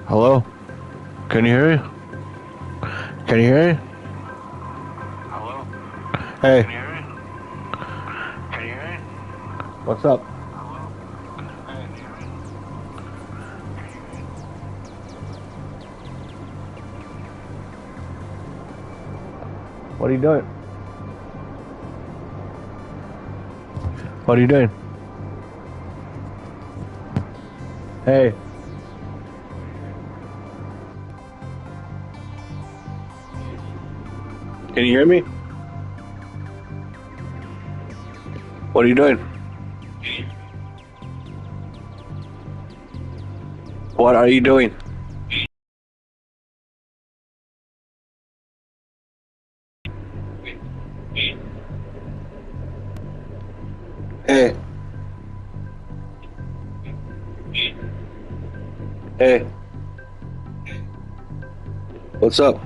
Hello? Can you hear me? Can you hear me? Hello? Hey, Can you hear me? Can you hear me? what's up? Hello? Hey, can you hear me? What are you doing? What are you doing? Hey, can you hear me? What are you doing? What are you doing? Hey, hey, what's up?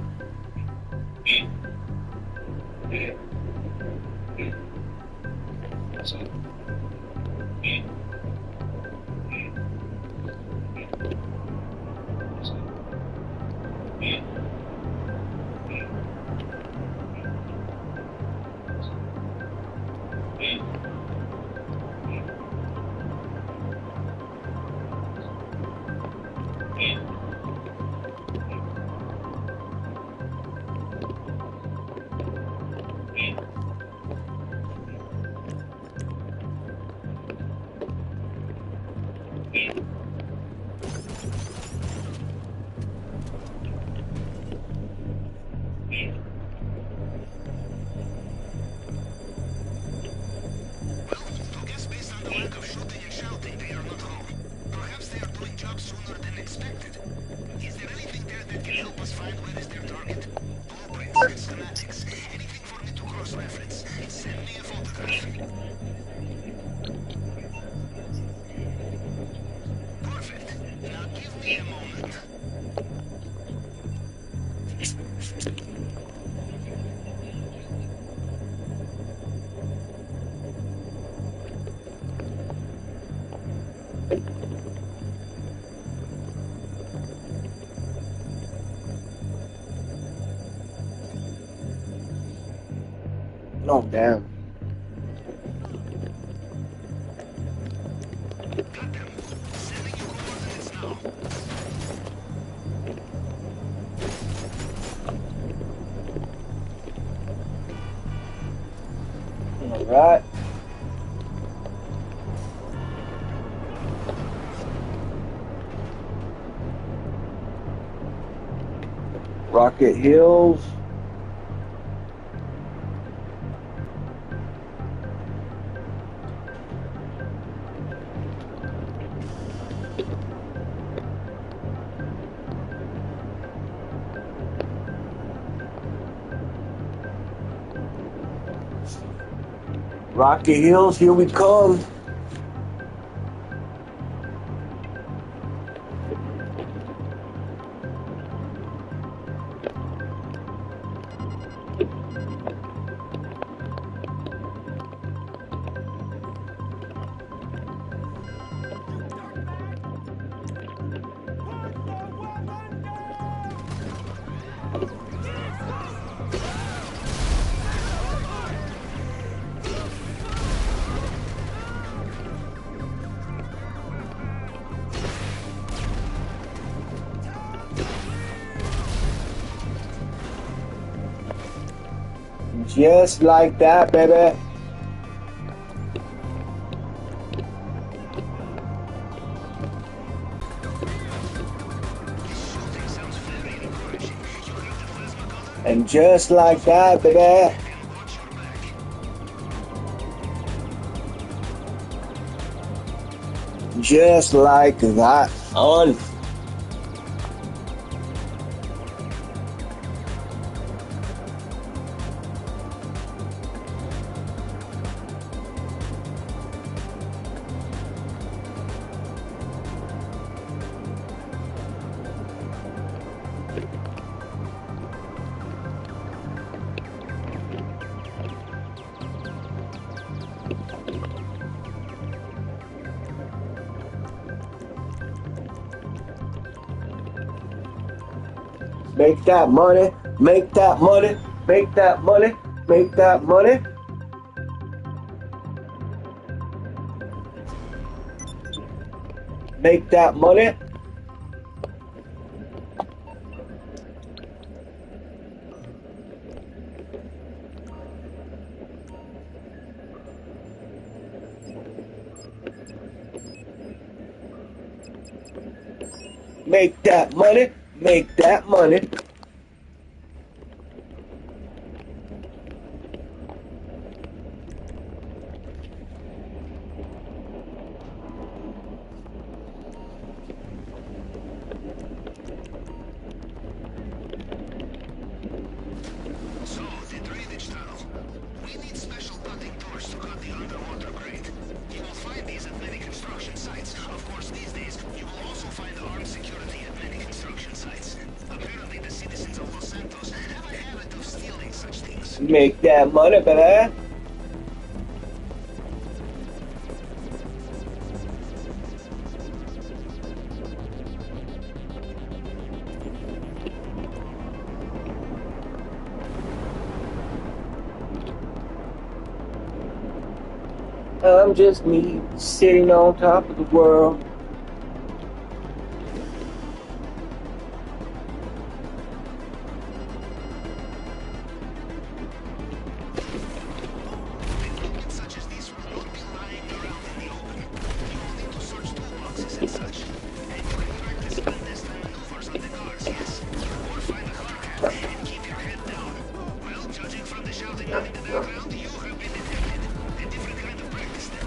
Well, to guess based on the lack of shooting and shouting, they are not home. Perhaps they are doing jobs sooner than expected. Is there anything there that can help us find where is their target? Blueprints, schematics, anything for me to cross-reference. Send me a photograph. Perfect. Now give me a moment. No, damn. Got them. Sending you coordinates now. Alright. Rocket Hills. Rocket Hills, here we come. Just like that, baby. This shooting sounds very encouraging. You heard the plasma cutter? And just like that, baby. And watch your back. Just like that. On. Make that money, make that money, make that money, make that money. Make that money. Make that money, make that money. So, the drainage tunnel. We need special cutting doors to cut the underwater grate. You will find these at many construction sites. Of course, these days, you will also find armed security at many construction sites. Apparently, the citizens of Los Santos have a habit of stealing such things. Make that money, baby. I'm just me sitting on top of the world. Equipment such as this will not be lying around in the open. You will need to search toolboxes and such. And you can practice clandestine maneuvers on the guards, yes. Or find a hard hat and keep your head down. Well, judging from the shouting out in the background, you have been detected. A different kind of practice then.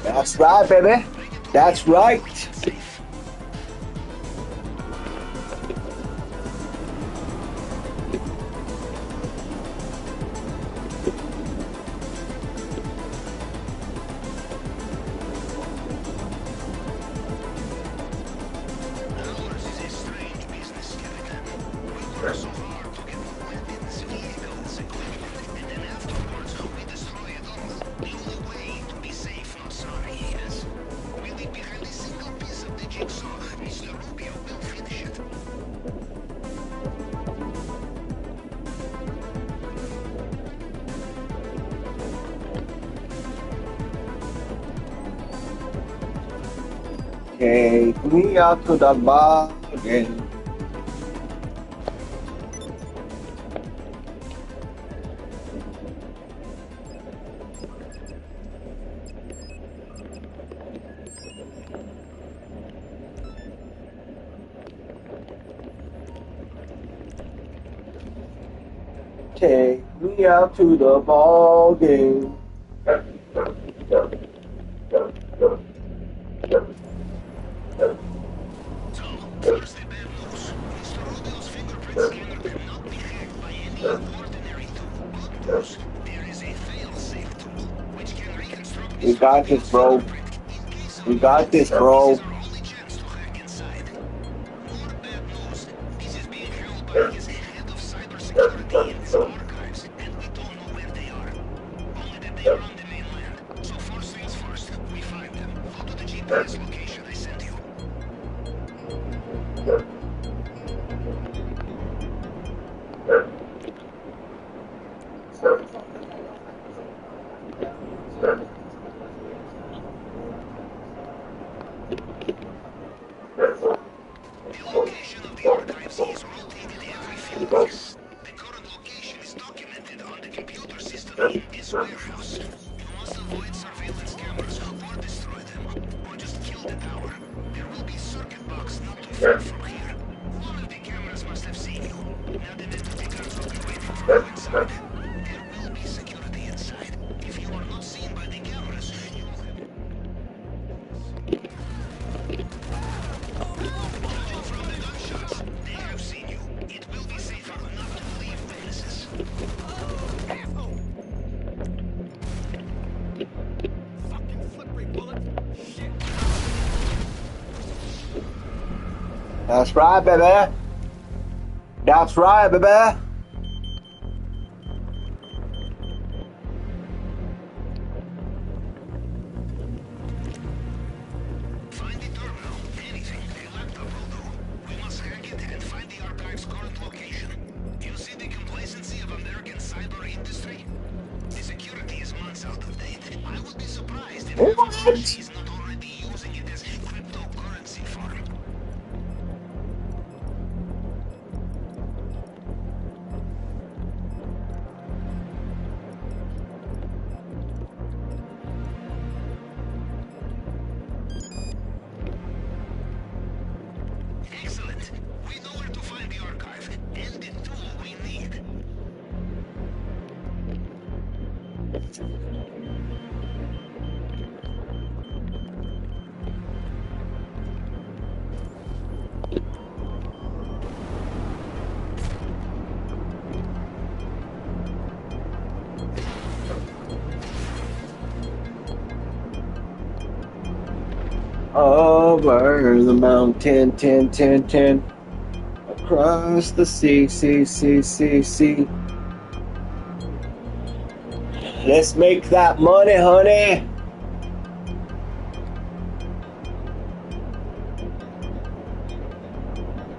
That's right, baby. That's right. Ours is a strange business, Captain. We work so hard to get weapons, vehicles, equipment, and then afterwards we destroy it all. The only way to be safe, no sorry, yes. We leave behind a single piece of the jigsaw. Mr. Rubio will finish it. Take me out to the bargain. take me out to the ball game. So, first the bad news. Mr. Rubio's fingerprint scanner cannot be hacked by any ordinary tool. Good news. There is a fail-safe tool which can reconstruct We Mr. got this, Rubio's bro. fingerprint in case of We got this, bro. This is our only chance to hack inside. More bad news. This is being held by his head of cybersecurity in his archives, and we don't know where they are. Only that they are on the mainland. So first things first, we find them. Go to the GPS location I sent you. The location of the archives is rotated every few weeks. The current location is documented on the computer system in this warehouse. You must avoid surveillance cameras or destroy them, or just kill the tower. There will be a circuit box not too far from here. One of the cameras must have seen you. Now the deputy guards will be waiting for you inside. There will be security inside. If you are not seen by the cameras, you will have... Judging from the gunshots, they have seen you. It will be safer not to leave witnesses. Fucking slippery bullet. Shit. That's right, baby. That's right, baby. Find the terminal. Anything. A laptop will do. We must hack it and find the archive's current location. You see the complacency of American cyber industry? The security is months out of date. I would be surprised if Everflash is not already using it as cryptocurrency farm. Excellent. We know where to find the archive and the tool we need. Over the mountain, 10, 10, 10. Across the sea, sea, sea, sea, sea. Let's make that money, honey.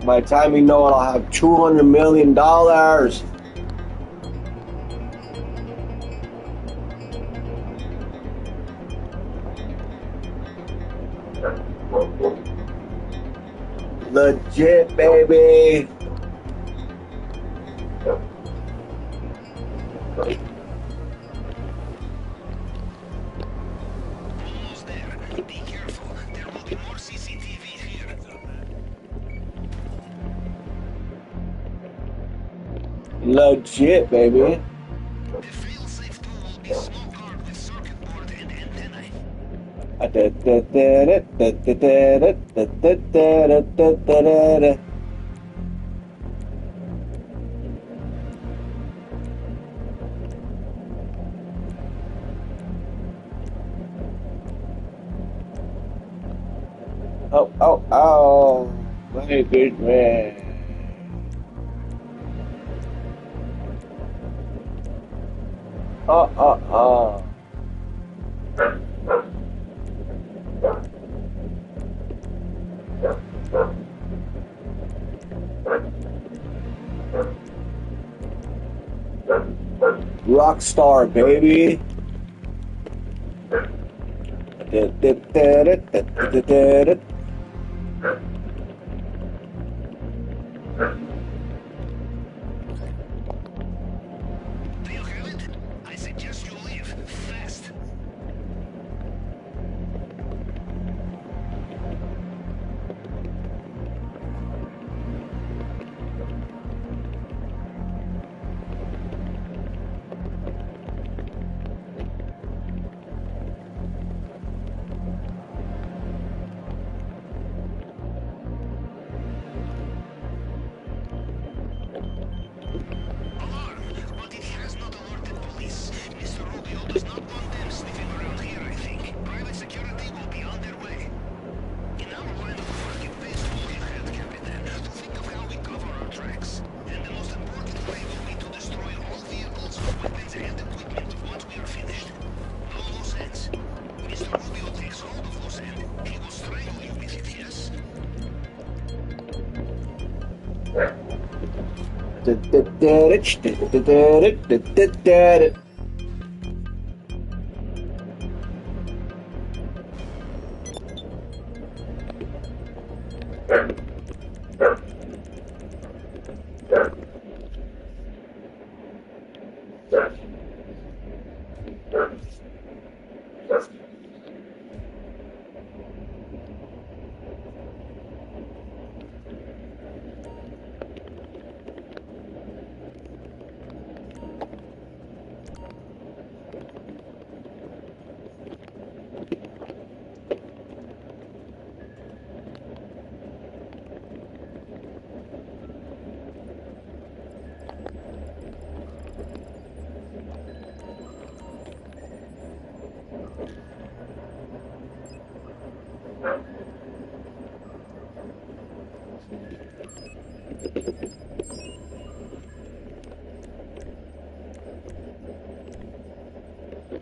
By the time you know it, I'll have $200 million. Legit, baby. Almost there. Be careful. There will be more CCTV here. Legit, baby. The fail-safe tool will be a small card with circuit board and antennae. Oh, oh, oh. Very good, man. Oh, oh, oh. Rockstar, baby. Do you have it? I suggest you leave fast.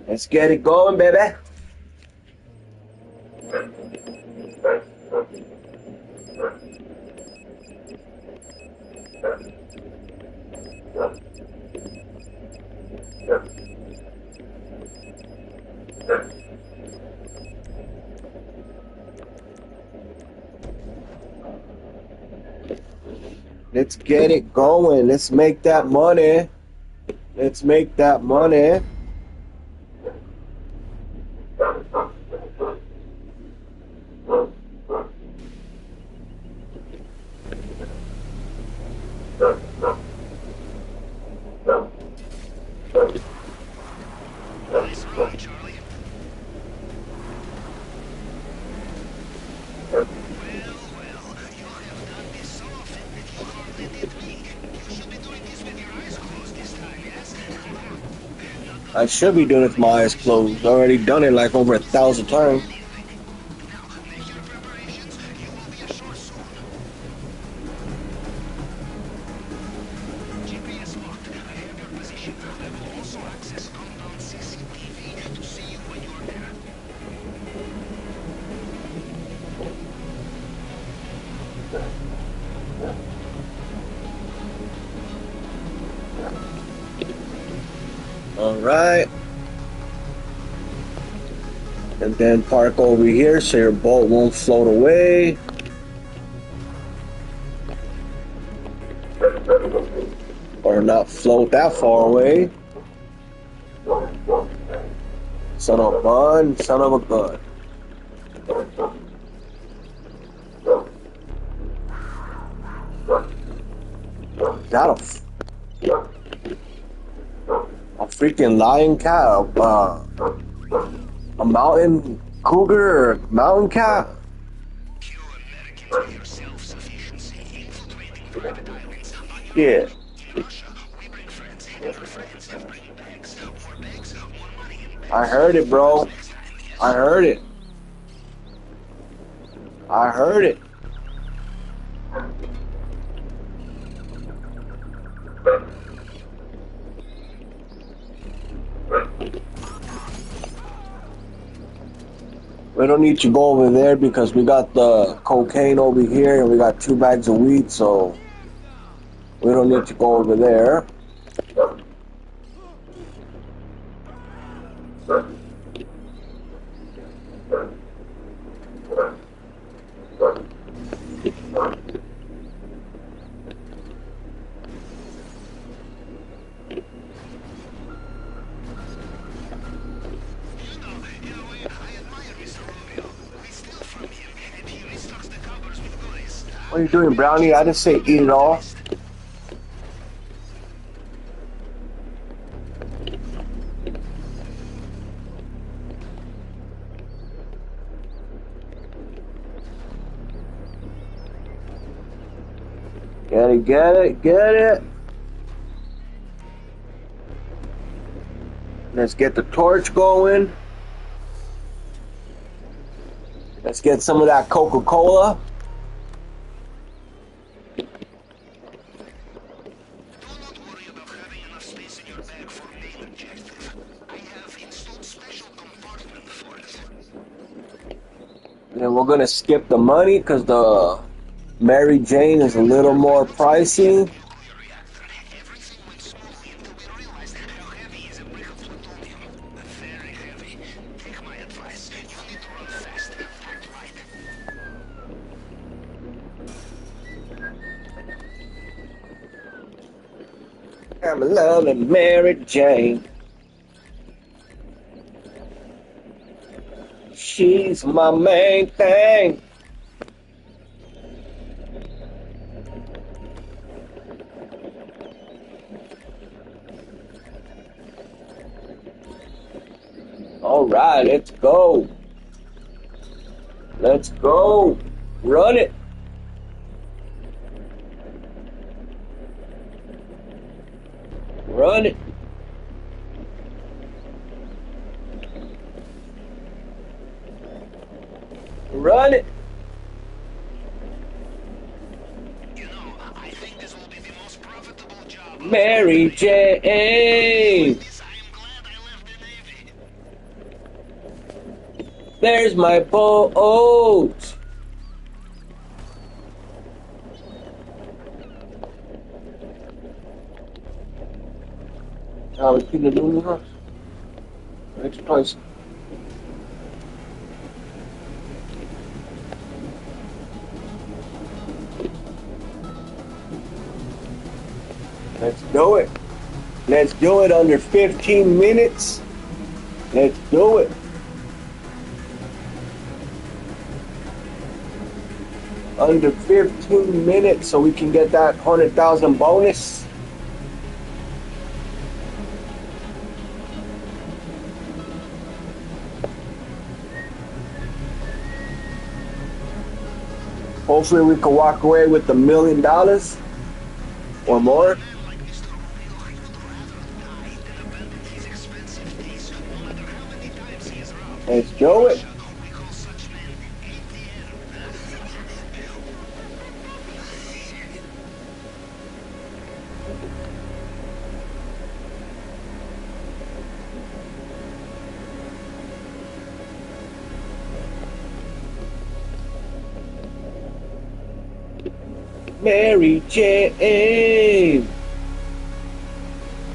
Let's get it going, baby. Let's get it going. Let's make that money. Let's make that money. Nice going, Charlie. Well, you have done this so often that you hardly did blink. You should be doing this with your eyes closed this time, yes? I should be doing it with my eyes closed. Already done it like over 1,000 times. Now, make your preparations. You will be ashore soon. GPS marked. I have your position. I will also access compound CCTV to see you when you are there. Alright. And then park over here so your boat won't float away. Or not float that far away. Son of a gun, son of a gun. Is that a freaking lion cat? A mountain cougar or mountain cat? Pure American to your self-sufficiency, infiltrating private islands. Yeah. In Russia, we bring friends, and your friends bring bags. More bags, more money in bags. I heard it, bro. I heard it. I heard it. We don't need to go over there because we got the cocaine over here and we got 2 bags of weed, so we don't need to go over there. What are you doing, Brownie? I didn't say eat it all. Get it, get it, get it. Let's get the torch going. Let's get some of that Coca-Cola. And we're gonna skip the money because the Mary Jane is a little more pricey. Nuclear reactor. Everything went smoothly until we realized how heavy is a brick of plutonium. Very heavy. Take my advice. You need to run fast. Act light. I'm in love with Mary Jane. She's my main thing. All right, let's go. Let's go. Run it. Run it. Run it. You know, I think this will be the most profitable job. Mary Jane. This, I am glad I left the Navy. There's my boat. We keep the new house. Next place. Let's do it. Let's do it under 15 minutes. Let's do it. Under 15 minutes so we can get that 100,000 bonus. Hopefully we can walk away with $1 million or more. Man like Mr. Rubio, I would rather die than abandon his expensive days, no matter how many times he is robbed. Let's do it. We call such men ATM. Mary Jane.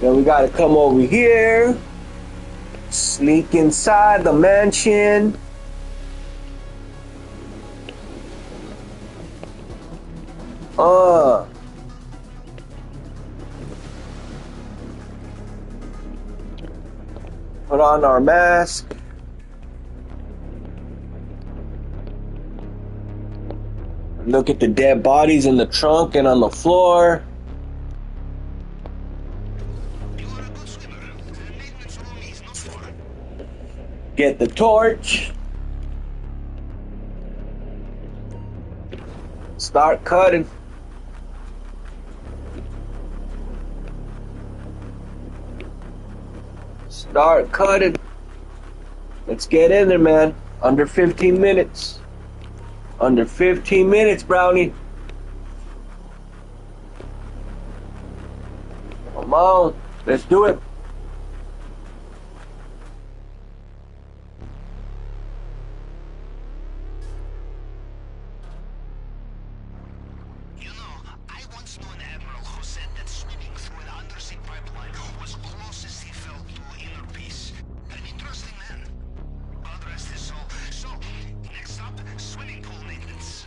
Then we gotta come over here. Sneak inside the mansion. Put on our mask. Look at the dead bodies in the trunk and on the floor. You are a good swimmer. The maintenance room is not far. Get the torch. Start cutting. Start cutting. Let's get in there, man. Under 15 minutes. Under 15 minutes, Brownie. Come on. Let's do it. You know, I once knew an admiral who said that swimming through an undersea pipeline was closest he felt to inner peace. An interesting man. God rest his soul. So, next up, swimming pool maintenance.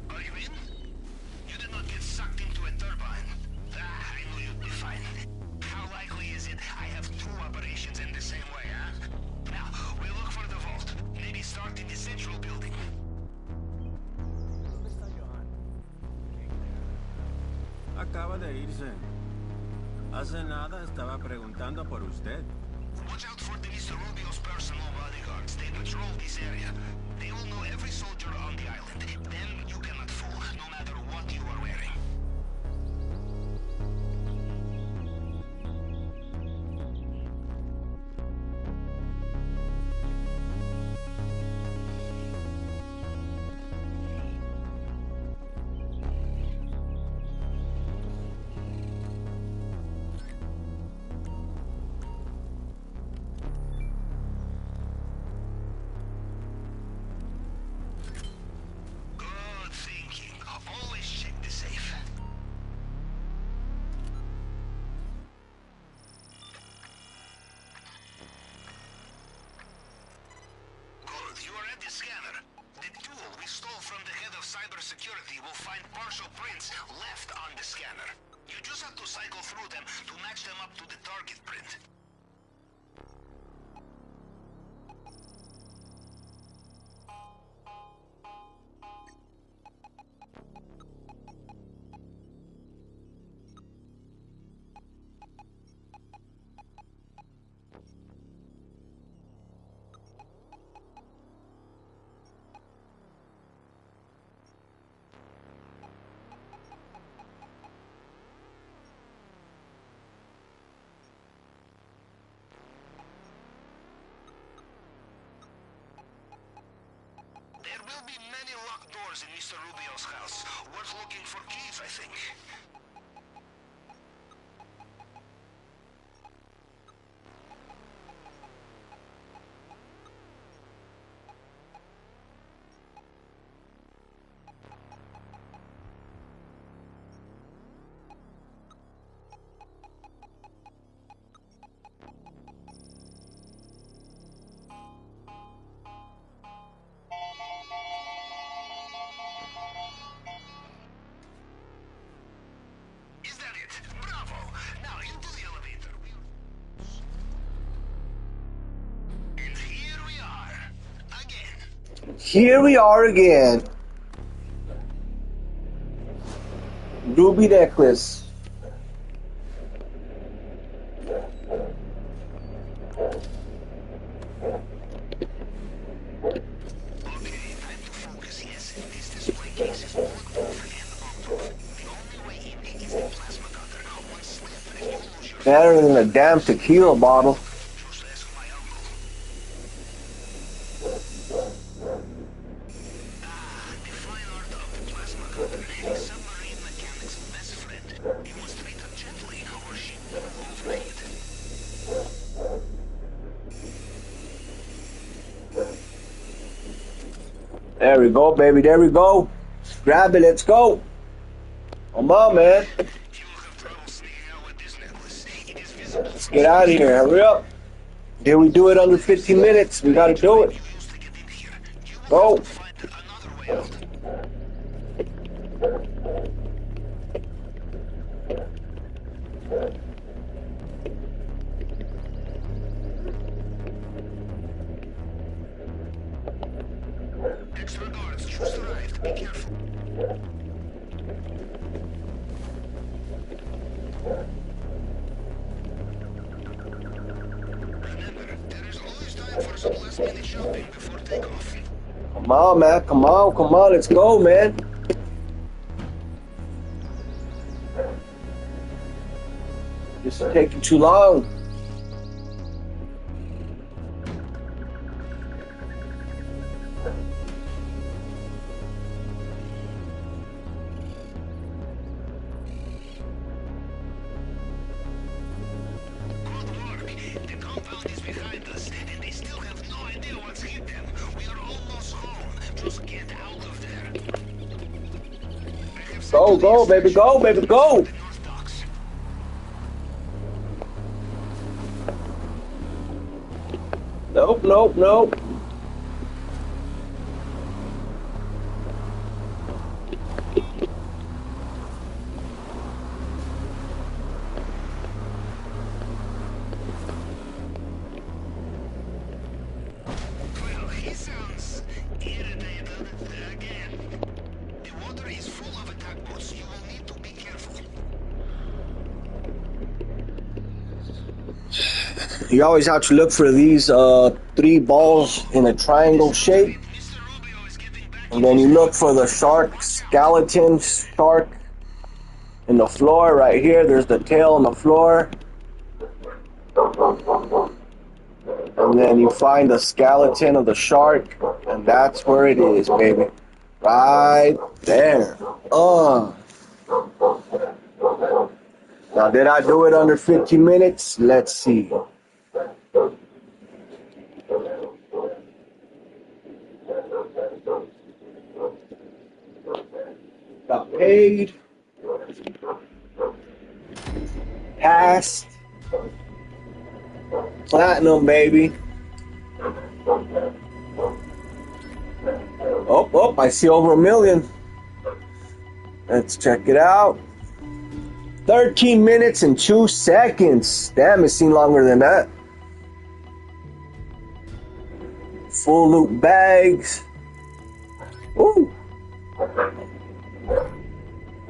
Are you in? You did not get sucked into a turbine. I knew you'd be fine. How likely is it I have two operations in the same way, huh? Now, we look for the vault. Maybe start in the central building. ¿Dónde está Johan? Acaba de irse. Hace nada estaba preguntando por usted. Watch out for the Mr. Rubio's personal bodyguards. They patrol this area. They will know every soldier on the island. Them you cannot fool, no the scanner. The tool we stole from the head of cybersecurity will find partial prints left on the scanner. You just have to cycle through them to match them up to the target print. There will be many locked doors in Mr. Rubio's house. Worth looking for keys, I think. Is that it? Bravo! Now into the elevator. And here we are. Again. Here we are again. Ruby necklace. Okay, time to focus, yes. This display case is bulletproof and auto. The only way in is the plasma cutter. One slip and you lose your... Better than a damn tequila bottle. Just ask my uncle. The fine art of the plasma cutter. A submarine mechanic's best friend. You must treat her gently or she will overheat. There we go, baby. There we go. Grab it. Let's go. Come on, man. You will have trouble sneaking out with this necklace. It is visible. Let's get out of here. Hurry up. Did we do it under 15 minutes? We gotta do it. You used to get in here. You will Go. have to find another way out. Extra guards just arrived. Be careful. Remember, there is always time for some last-minute shopping before takeoff. Come on, man. Come on. Come on. Let's go, man. This is taking too long. Good work. The compound is behind us, and they still have no idea what's hit them. We are almost home. Just get out of there. I have sent Go, you the go, baby. Go, baby. Go. the North Docks. Nope, nope, nope. Well, he sounds irritated again. The water is full of attack boats. You will need to be careful. You always have to look for these three balls in a triangle shape. Mr. Rubio is getting back. And then you look for the shark, skeleton shark in the floor right here. There's the tail on the floor. And then you find the skeleton of the shark, and that's where it is, baby. Right there. Now, did I do it under 15 minutes? Let's see. Got paid. Passed. Platinum, baby. Oh, oh, I see over 1 million. Let's check it out. 13 minutes and 2 seconds. Damn, it seemed longer than that. Full loop bags. Ooh.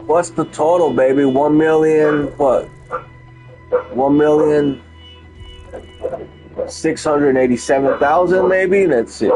What's the total, baby? 1 million, what? 1,687,000 maybe? Let's see.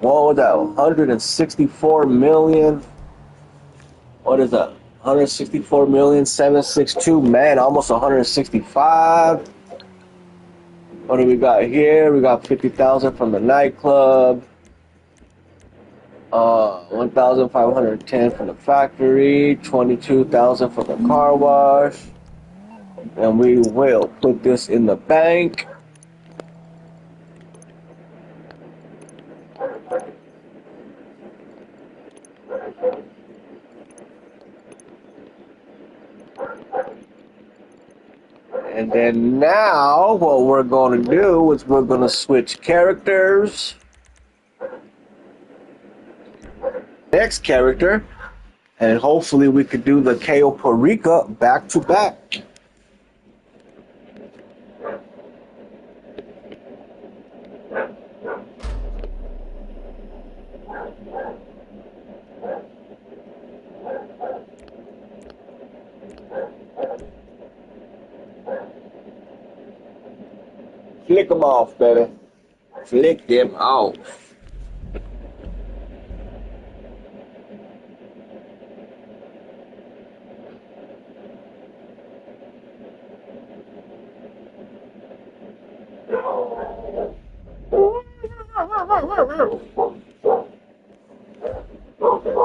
What was that? 164 million. What is that? 164,762,000. Man, almost 165. What do we got here? We got 50,000 from the nightclub. 1,510 from the factory. 22,000 from the car wash. And we will put this in the bank. And then now what we're going to do is we're going to switch characters. Next character. And hopefully we could do the Cayo perico back to back. Flick them off, baby. Flick them off.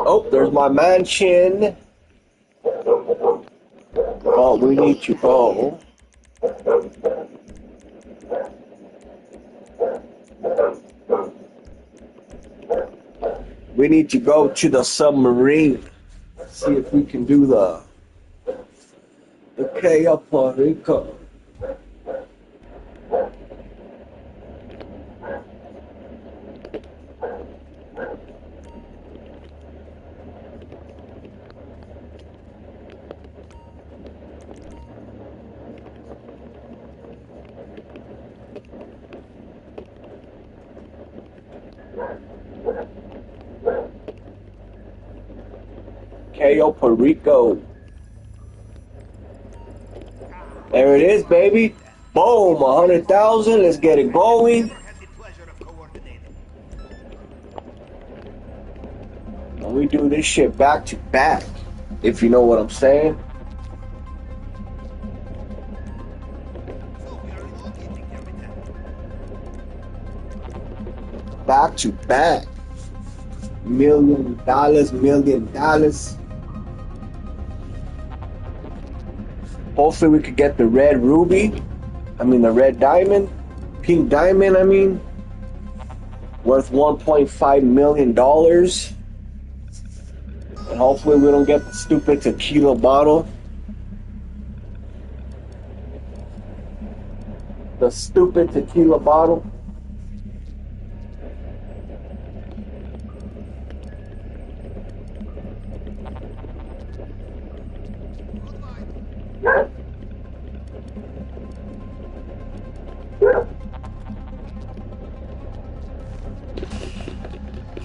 Oh, there's my mansion. Oh, we need to go. We need to go to the submarine. See if we can do the Cayo perico. Cayo perico. There it is, baby. Boom, 100,000. Let's get it going. And we do this shit back to back, if you know what I'm saying. Back to back. $1 million. Hopefully we could get the red ruby. The red diamond. Pink diamond, worth $1.5 million. And hopefully we don't get the stupid tequila bottle. The stupid tequila bottle.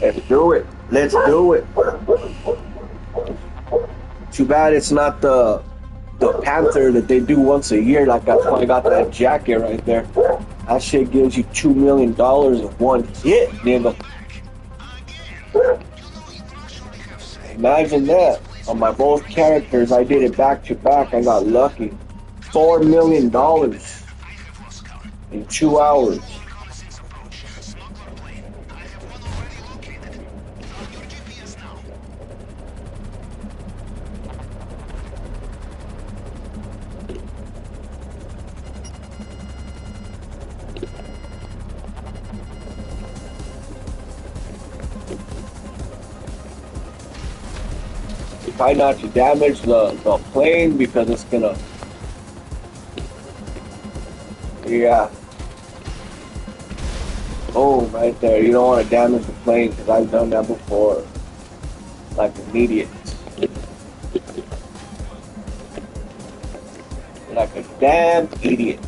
Let's do it. Let's do it. Too bad it's not the Panther that they do once a year. Like that's why I got that jacket right there. That shit gives you $2 million in one hit, nigga. Imagine that. On my both characters, I did it back to back. I got lucky. $4 million in 2 hours. Reconnaissance approach. Smuggler plane. I have one already located. On your GPS now. Try not to damage the plane because it's gonna. Yeah. Oh, right there. You don't want to damage the plane because I've done that before. Like an idiot. Like a damn idiot.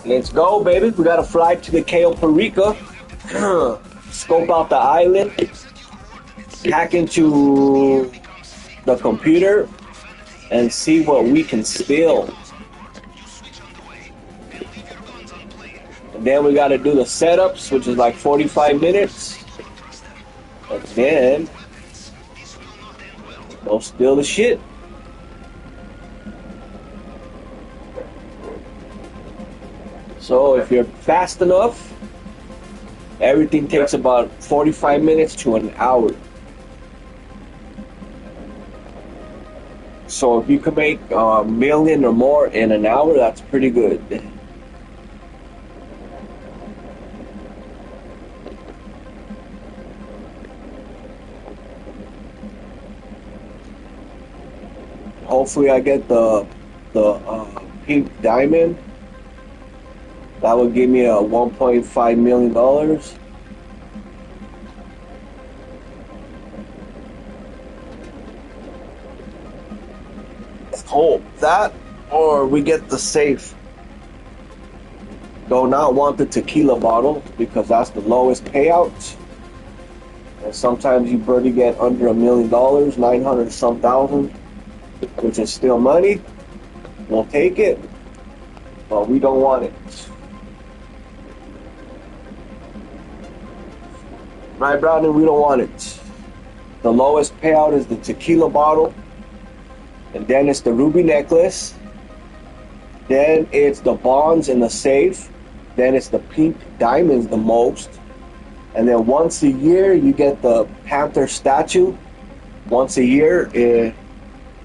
Let's go, baby. We gotta fly to the Cayo, perico. Scope out the island. Hack into the computer and see what we can steal. And then we gotta do the setups, which is like 45 minutes. And then go steal the shit. So if you're fast enough, everything takes about 45 minutes to an hour. So if you can make a million or more in an hour, that's pretty good. Hopefully I get the pink diamond. That would give me a $1.5 million. Hope that, or we get the safe. Do not want the tequila bottle because that's the lowest payout. And sometimes you barely get under $1 million, 900 some thousand, which is still money. We'll take it, but we don't want it. Right, Brownie? We don't want it. The lowest payout is the tequila bottle. And then it's the ruby necklace. Then it's the bonds in the safe. Then it's the pink diamonds the most. And then once a year, you get the panther statue. Once a year in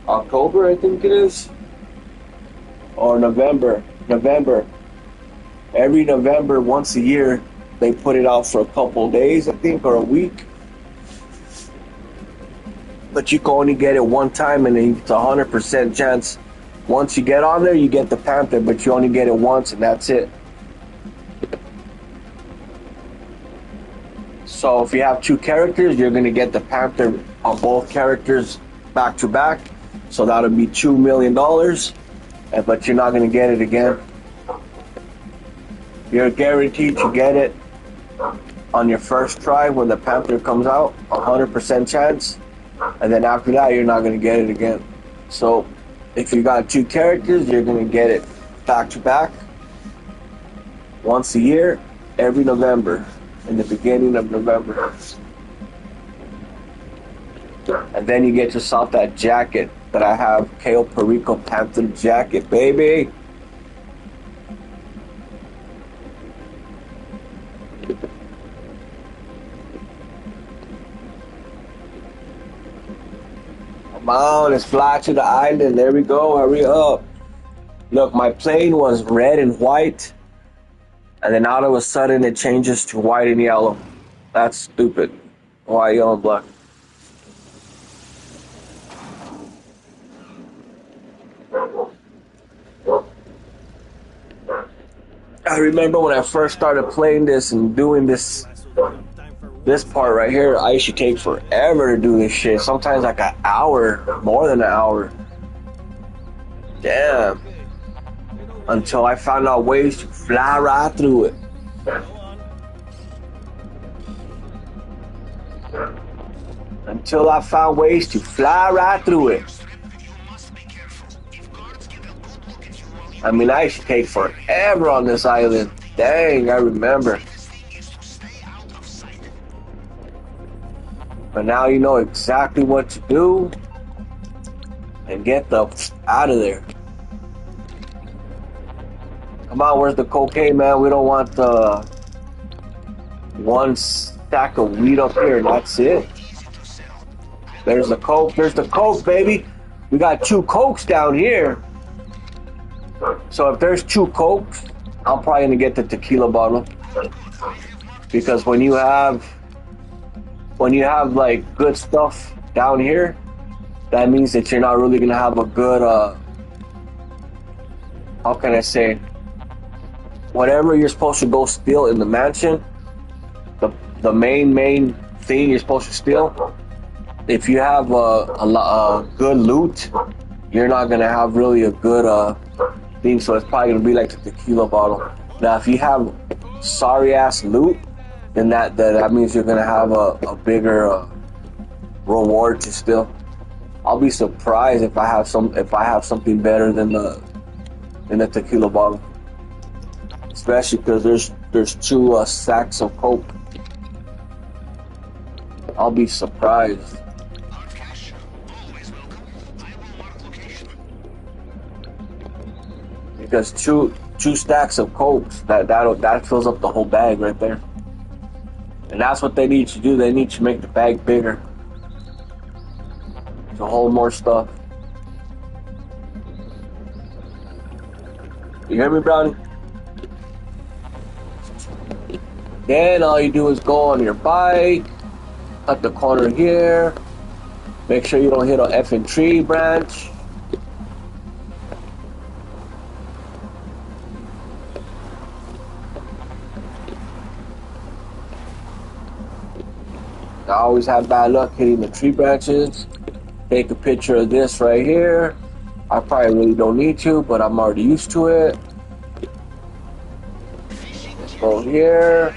October, I think it is. Or November. Every November, once a year, they put it out for a couple days, I think, or a week. But you can only get it one time, and it's a 100% chance. Once you get on there, you get the panther, but you only get it once, and that's it. So if you have two characters, you're going to get the panther on both characters back to back. So that'll be $2 million, but you're not going to get it again. You're guaranteed to get it on your first try when the panther comes out, 100% chance. And then after that, you're not going to get it again. So if you got two characters, you're going to get it back to back once a year, every November, in the beginning of November. And then you get yourself that jacket that I have, Cayo Perico Panther jacket, baby. Come on, let's fly to the island. There we go. Hurry up. Look, my plane was red and white, and then all of a sudden it changes to white and yellow. That's stupid. White, yellow, and black. I remember when I first started playing this and doing this This part right here, I used to take forever to do this shit. Sometimes like an hour, more than an hour. Damn. Until I found out ways to fly right through it. Until I found ways to fly right through it. I mean, I used to take forever on this island. Dang, I remember. But now you know exactly what to do and get the out of there. Come on, where's the cocaine, man? We don't want the one stack of weed up here and that's it. There's the coke. There's the coke, baby. We got 2 cokes down here. So if there's 2 cokes, I'm probably gonna get the tequila bottle. Because when you have like good stuff down here, that means that you're not really gonna have a good how can I say, whatever you're supposed to go steal in the mansion, the main thing you're supposed to steal, if you have a good loot, you're not gonna have really a good thing, so it's probably gonna be like the tequila bottle. Now if you have sorry ass loot, then that means you're gonna have a bigger reward to steal. I'll be surprised if I have something better than the tequila bottle, especially because there's 2 sacks of coke. I'll be surprised. Because two stacks of cokes that fills up the whole bag right there, and that's what they need to do. They need to make the bag bigger to hold more stuff. You hear me, Brownie? Then all you do is go on your bike, cut the corner here, make sure you don't hit an effing tree branch. I always have bad luck hitting the tree branches. Take a picture of this right here. I probably really don't need to, but I'm already used to it. Let's go here.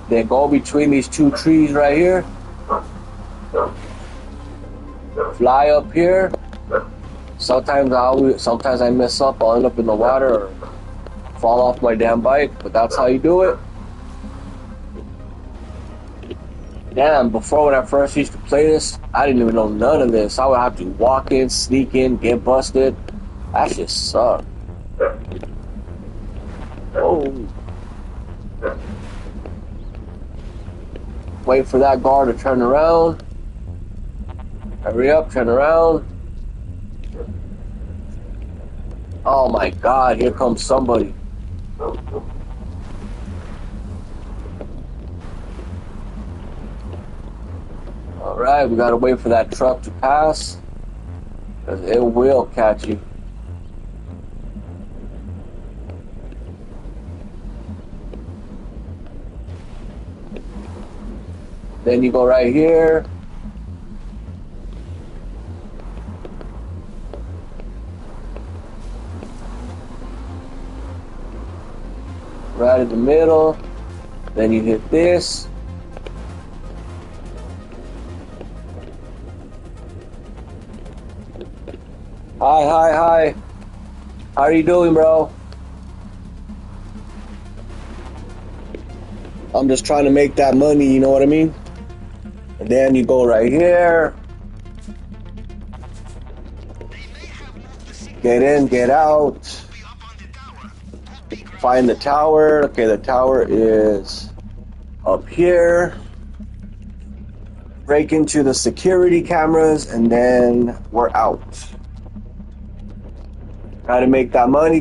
Then go between these 2 trees right here. Fly up here. Sometimes I mess up. I'll end up in the water or fall off my damn bike. But that's how you do it. Damn, before when I first used to play this, I didn't even know none of this. I would have to walk in, sneak in, get busted. That shit sucked. Oh. Wait for that guard to turn around. Hurry up, turn around. Oh my God, here comes somebody. Alright, we gotta wait for that truck to pass, because it will catch you. Then you go right here. Right in the middle. Then you hit this. Hi. How are you doing, bro? I'm just trying to make that money, you know what I mean? And then you go right here. Get in, get out. Find the tower. Okay, the tower is up here. Break into the security cameras, and then we're out. Gotta make that money,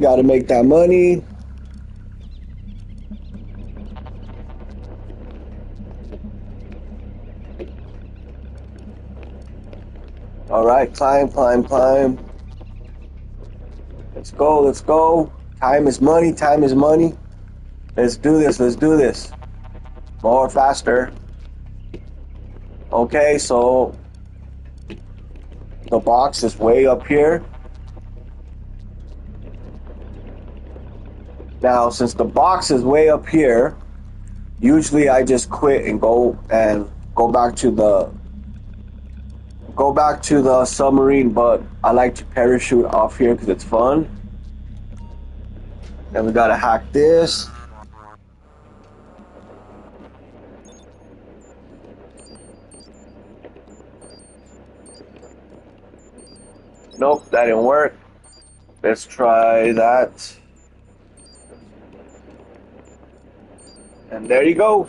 All right, climb, climb, climb. Let's go, let's go. Time is money, time is money. Let's do this, let's do this. More faster. Okay, so the box is way up here. Now, since the box is way up here, usually I just quit and go back to the submarine, but I like to parachute off here because it's fun. Then we gotta hack this. Nope, that didn't work. Let's try that. And there you go.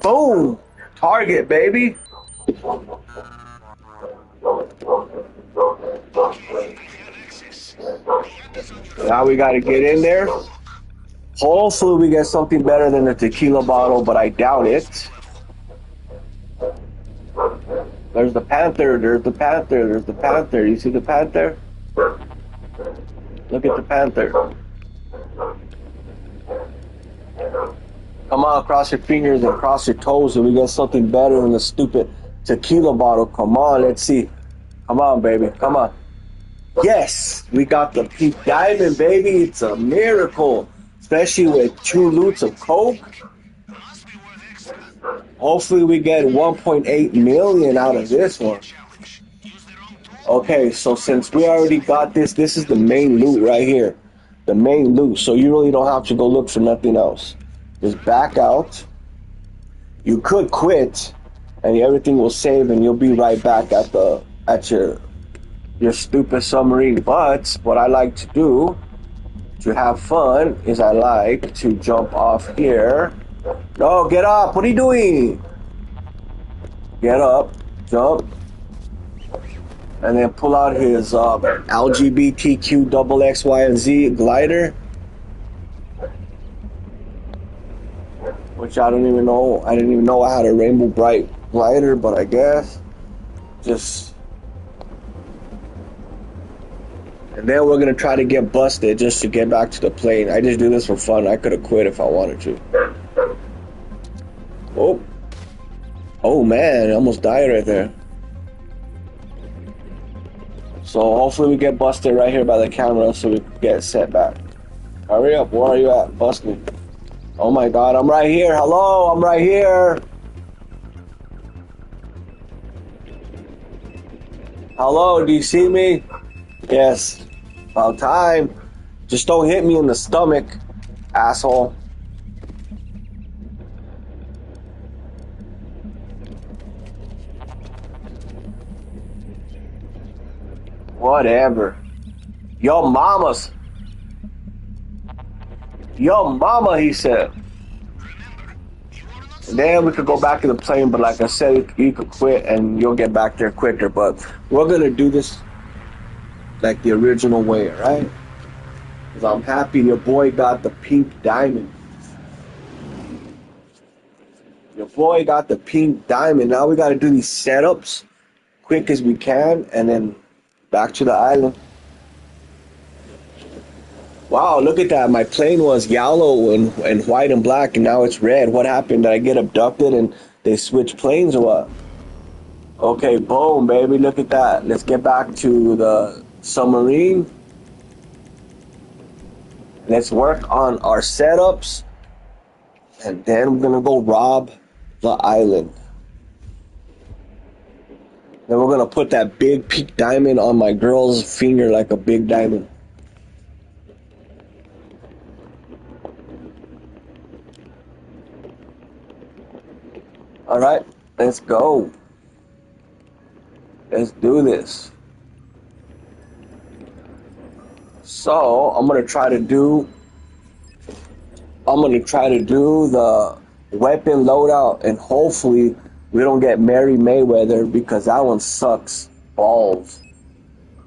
Boom! Target, baby. Now we gotta get in there. Hopefully we get something better than a tequila bottle, but I doubt it. There's the panther, there's the panther, there's the panther. You see the panther? Look at the panther. Come on, cross your fingers and cross your toes so we get something better than the stupid tequila bottle. Come on, let's see. Come on, baby, come on. Yes, we got the pink diamond, baby. It's a miracle, especially with 2 loots of coke. Hopefully we get 1.8 million out of this one. Okay, so since we already got this is the main loot right here. The main loot, so you really don't have to go look for nothing else. Just back out. You could quit and everything will save and you'll be right back at your stupid submarine. But what I like to do to have fun is I like to jump off here. No, get up. What are you doing? Get up, jump, and then pull out his LGBTQ double X, Y, and Z glider, which I don't even know. I didn't even know I had a rainbow bright glider, but I guess just. And then we're gonna try to get busted just to get back to the plane. I just do this for fun. I could have quit if I wanted to. Oh. Oh man, I almost died right there. So hopefully we get busted right here by the camera so we can get set back. Hurry up, where are you at? Bust me. Oh my god, I'm right here. Hello, I'm right here. Hello, do you see me? Yes. About time. Just don't hit me in the stomach, asshole. Whatever. Yo mama's. Yo mama, he said. And then we could go back to the plane, but like I said, you could quit and you'll get back there quicker. But we're gonna do this like the original way, right? Because I'm happy your boy got the pink diamond. Your boy got the pink diamond. Now we gotta do these setups quick as we can and then back to the island. Wow, look at that. My plane was yellow and white and black, and now it's red. What happened? Did I get abducted and they switched planes or what? Okay, boom, baby. Look at that. Let's get back to the submarine. Let's work on our setups. And then we're going to go rob the island. Then we're going to put that big pink diamond on my girl's finger like a big diamond. All right, let's go. Let's do this. So I'm gonna try to do the weapon loadout, and hopefully we don't get Mary Mayweather because that one sucks balls.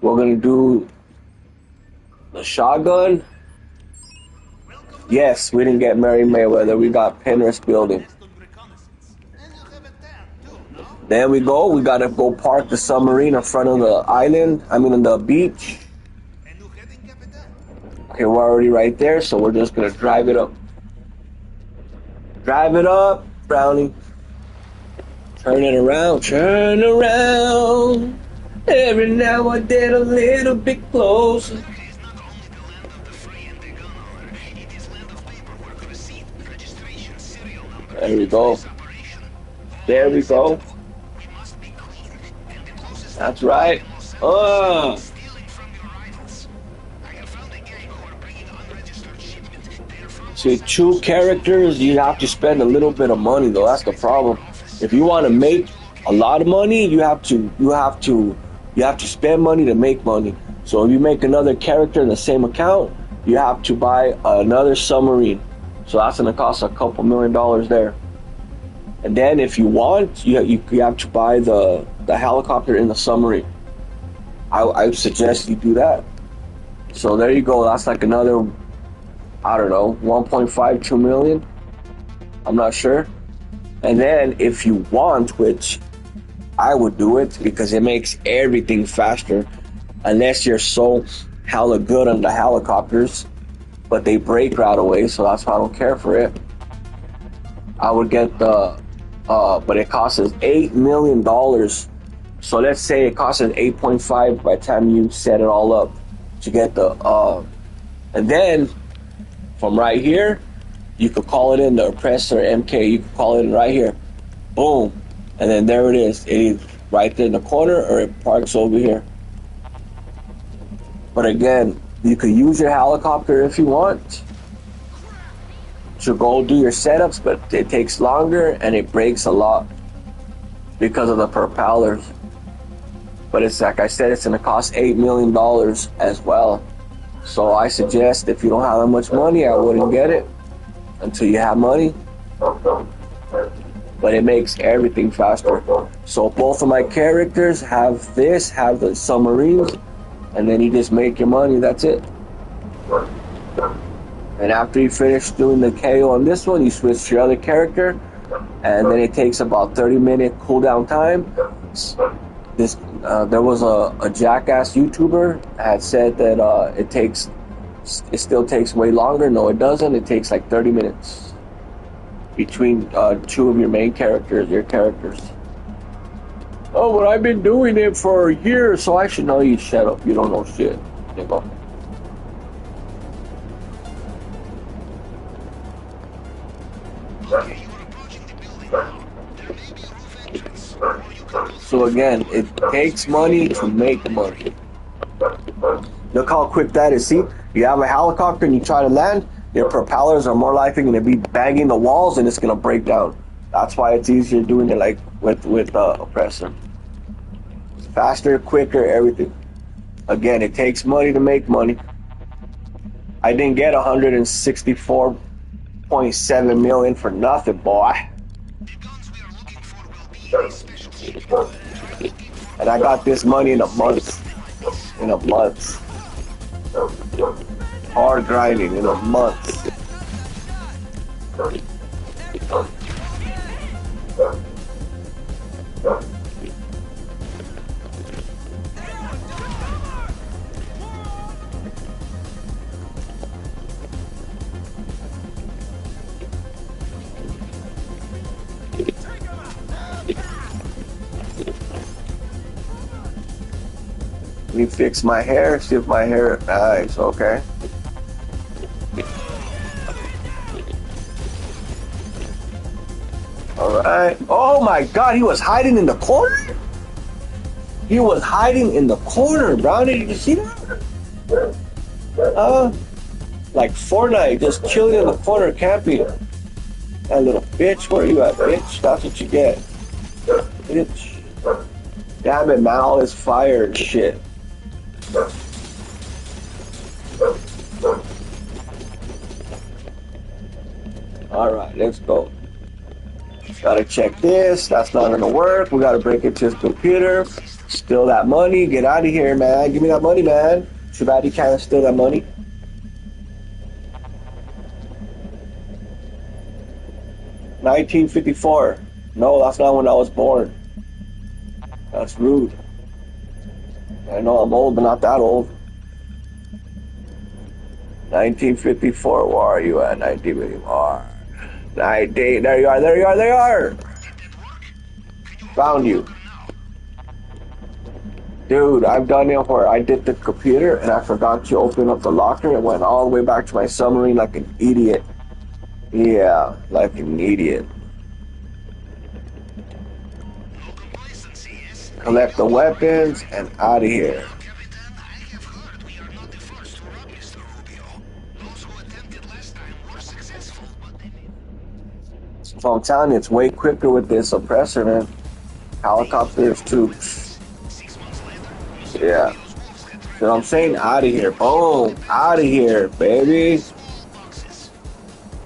We're gonna do the shotgun. Yes, we didn't get Mary Mayweather. We got Penrith Building. There we go. We gotta go park the submarine in front of the island. I mean, on the beach. Okay, we're already right there, so we're just gonna drive it up. Drive it up, Brownie. Turn it around, turn around. Every now and then a little bit closer. Is not only the land of the free and the gun owner, it is land of paperwork, receipt, registration, serial number, There we go. operation. There we go. We must be clean, and the closest That's right. stealing from your rivals. I have found a gang who are bringing unregistered shipment. They are from See, 2 characters, you have to spend a little bit of money though. That's the problem. If you want to make a lot of money, you have to spend money to make money. So if you make another character in the same account, you have to buy another submarine. So that's gonna cost a couple $1,000,000 there. And then if you want, you have to buy the helicopter in the submarine. I suggest you do that. So there you go. That's like another, I don't know, 1.5, 2 million. I'm not sure. And then if you want, which I would do it because it makes everything faster, unless you're so hella good on the helicopters, but they break right away, so that's why I don't care for it. I would get the, but it costs us $8 million. So let's say it costs us 8.5 by the time you set it all up to get the, and then from right here, you could call it in the oppressor MK. You could call it in right here. Boom. And then there it is. It is right there in the corner or it parks over here. But again, you could use your helicopter if you want to go do your setups, but it takes longer and it breaks a lot because of the propellers. But it's like I said, it's going to cost $8 million as well. So I suggest if you don't have that much money, I wouldn't get it until you have money. But it makes everything faster. So both of my characters have this, have the submarines, and then you just make your money, that's it. And after you finish doing the Cayo on this one, you switch to your other character, and then it takes about 30-minute cooldown time. This there was a jackass YouTuber had said that it still takes way longer. No, it doesn't. It takes like 30 minutes between 2 of your main characters, your characters. Oh, but I've been doing it for years, so I should know. You shut up. You don't know shit. You go. So again, it takes money to make money. Look how quick that is. See, you have a helicopter and you try to land, your propellers are more likely going to be banging the walls and it's going to break down. That's why it's easier doing it like with oppressor. Faster, quicker, everything. Again, it takes money to make money. I didn't get 164.7 million for nothing, boy. And I got this money in a month. In a month. Hard grinding in a month. Let me fix my hair, see if my hair is nice, okay. Alright. Oh my god, he was hiding in the corner? He was hiding in the corner, Brownie. Did you see that? Like Fortnite, just chilling in the corner, camping. That little bitch, where you at, bitch? That's what you get. Bitch. Damn it, man, all this fire and shit. Alright, let's go. Gotta check this. That's not gonna work. We gotta break into his computer. Steal that money. Get out of here, man. Give me that money, man. Too bad you can't steal that money. $1954. No, that's not when I was born. That's rude. I know I'm old, but not that old. 1954, where are you at? 1954. 19, there you are, there you are, there you are! Found you. Dude, I've done it where I did the computer and I forgot to open up the locker and went all the way back to my submarine like an idiot. Yeah, like an idiot. No complacency, yes? Collect the weapons and out of here. Capitan, I have heard we are not the first to rob Mr. Rubio. Those who attempted last time were successful, but they made... So I'm telling you, it's way quicker with this oppressor, man. Helicopters too. 6 months later, Mr. Yeah. Rubio's wolves had You know what I'm saying? Out of here. Boom. Out of here, baby. small boxes.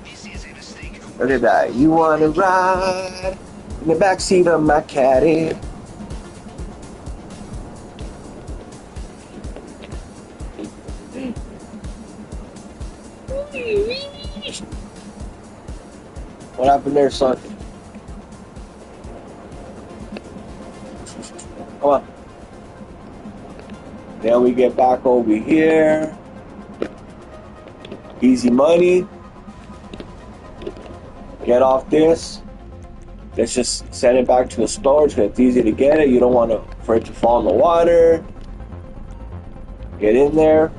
This is a mistake. Look at that. You want to ride in the backseat of my caddy? What happened there, son? Come on. Then we get back over here. Easy money. Get off this. Let's just send it back to the storage because it's easy to get it. You don't want for it to fall in the water. Get in there.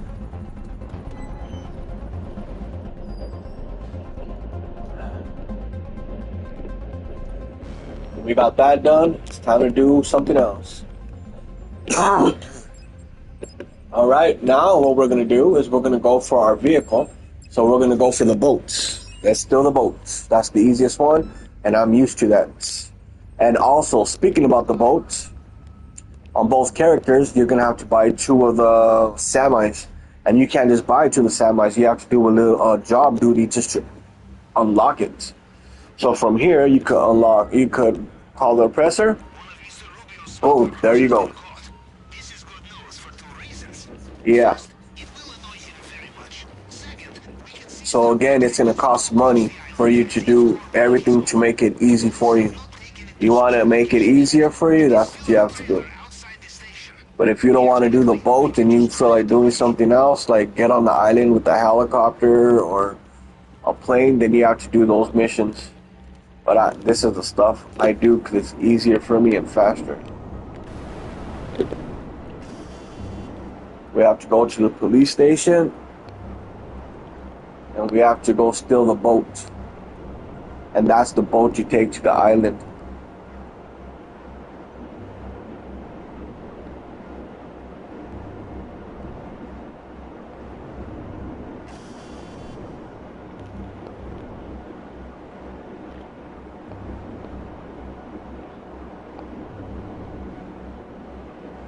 We got that done. It's time to do something else. All right, now what we're going to do is we're going to go for our vehicle. So we're going to go for the boats. Let's steal the boats. That's the easiest one, and I'm used to that. And also, speaking about the boats, on both characters, you're going to have to buy 2 of the semis. And you can't just buy 2 of the semis. You have to do a little job duty just to unlock it. So from here, you could call the oppressor. Oh, there you go. This is good news for 2 reasons. Yeah. It will annoy him very much. Second, we can see So again, it's going to cost money for you to do everything to make it easy for you. You want to make it easier for you, that's what you have to do. outside the station. But if you don't want to do the boat and you feel like doing something else, like get on the island with a helicopter or a plane, then you have to do those missions. But this is the stuff I do because it's easier for me and faster. We have to go to the police station. And we have to go steal the boat. And that's the boat you take to the island.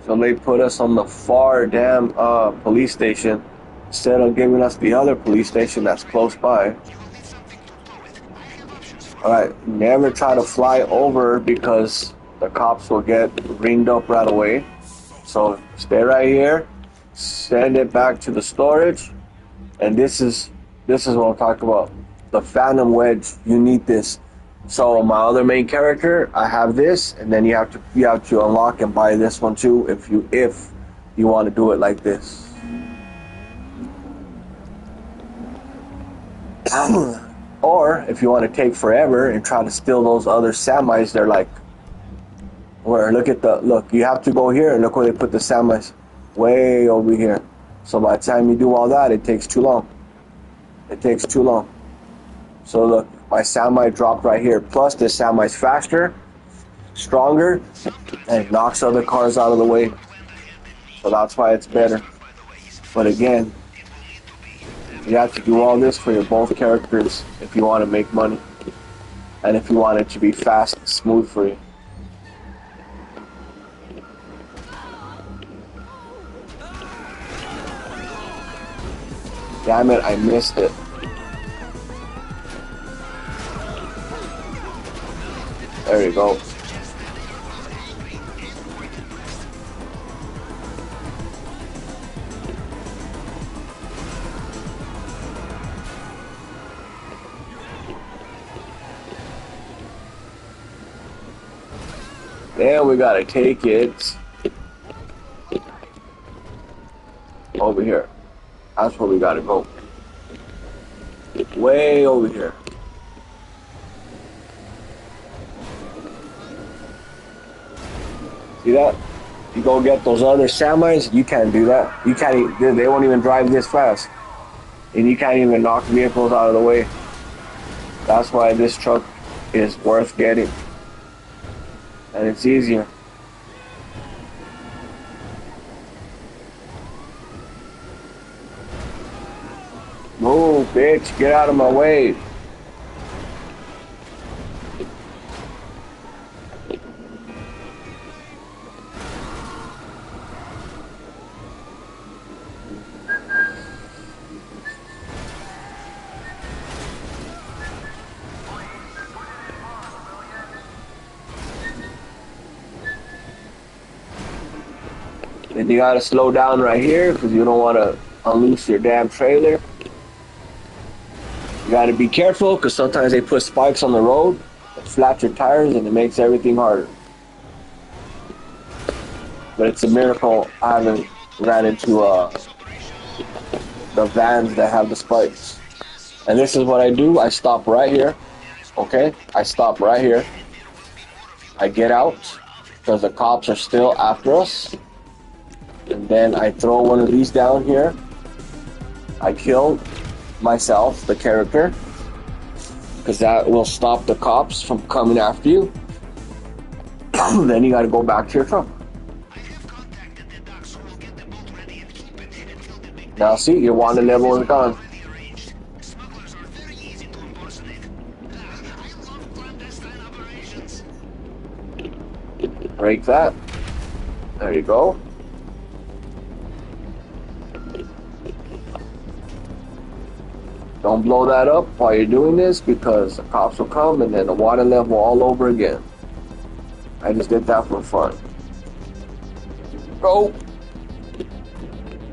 So they put us on the far damn police station instead of giving us the other police station that's close by. You will need something to tow it. I have options for Alright, never try to fly over because the cops will get ringed up right away. So stay right here, send it back to the storage, and this is what I'm talking about. The Phantom Wedge, you need this. So my other main character, I have this, and then you have to unlock and buy this one too if you want to do it like this. Or if you want to take forever and try to steal those other semis, they're like, where look, you have to go here and look where they put the semis, way over here. So by the time you do all that, it takes too long. It takes too long. So look, my semi dropped right here. Plus this semi's faster, stronger, and it knocks other cars out of the way. So that's why it's better. But again, you have to do all this for your both characters if you want to make money. And if you want it to be fast and smooth for you. Damn it, I missed it. There you go. Then we gotta take it over here. That's where we gotta go. Way over here. See that? You go get those other semis, you can't do that. You can't even, they won't even drive this fast. And you can't even knock vehicles out of the way. That's why this truck is worth getting. And it's easier. Move, bitch, get out of my way. And you gotta slow down right here because you don't want to unloose your damn trailer. You gotta be careful because sometimes they put spikes on the road that flat your tires and it makes everything harder. But it's a miracle I haven't ran into the vans that have the spikes. And this is what I do. I stop right here. Okay? I stop right here. I get out because the cops are still after us. And then I throw one of these down here. I kill myself, the character, because that will stop the cops from coming after you. Then you gotta go back to your truck. Now see, your wanted everyone's gone. Break that. There you go. Don't blow that up while you're doing this because the cops will come and then the water level all over again. I just did that for fun. Go.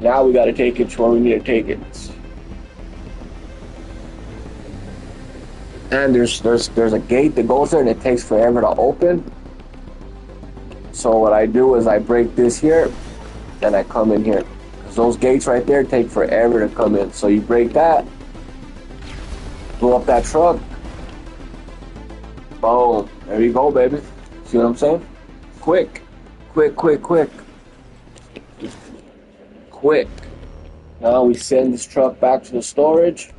Now we gotta take it to where we need to take it. And there's a gate that goes there and it takes forever to open. So what I do is I break this here and I come in here. Because those gates right there take forever to come in. So you break that. Blow up that truck. Boom. There you go, baby. See what I'm saying? Quick. Quick, quick, quick. Quick. Now we send this truck back to the storage.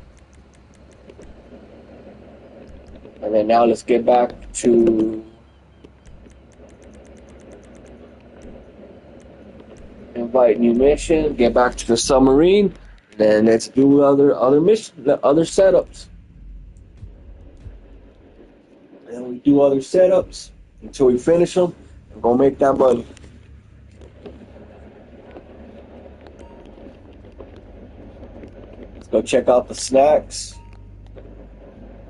And then now let's get back to invite new mission. Get back to the submarine. Then let's do other mission, other setups. And we do other setups until we finish them and go make that money. Let's go check out the snacks.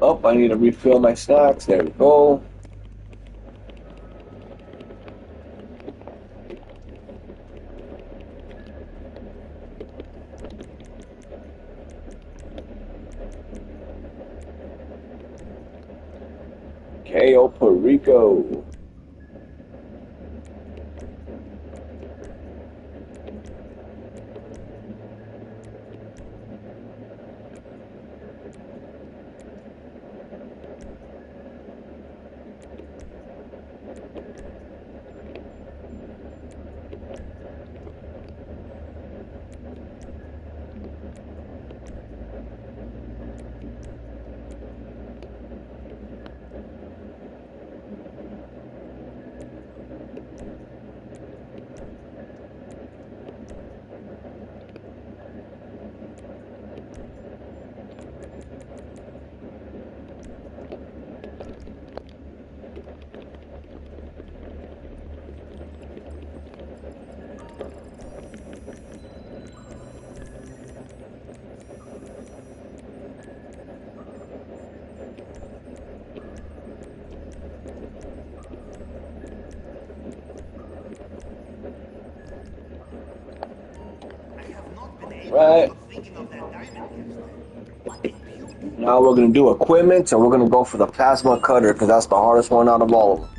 Oh, I need to refill my snacks. There we go. Cayo, perico. Right. Now we're going to do equipment and we're going to go for the plasma cutter because that's the hardest one out of all of them.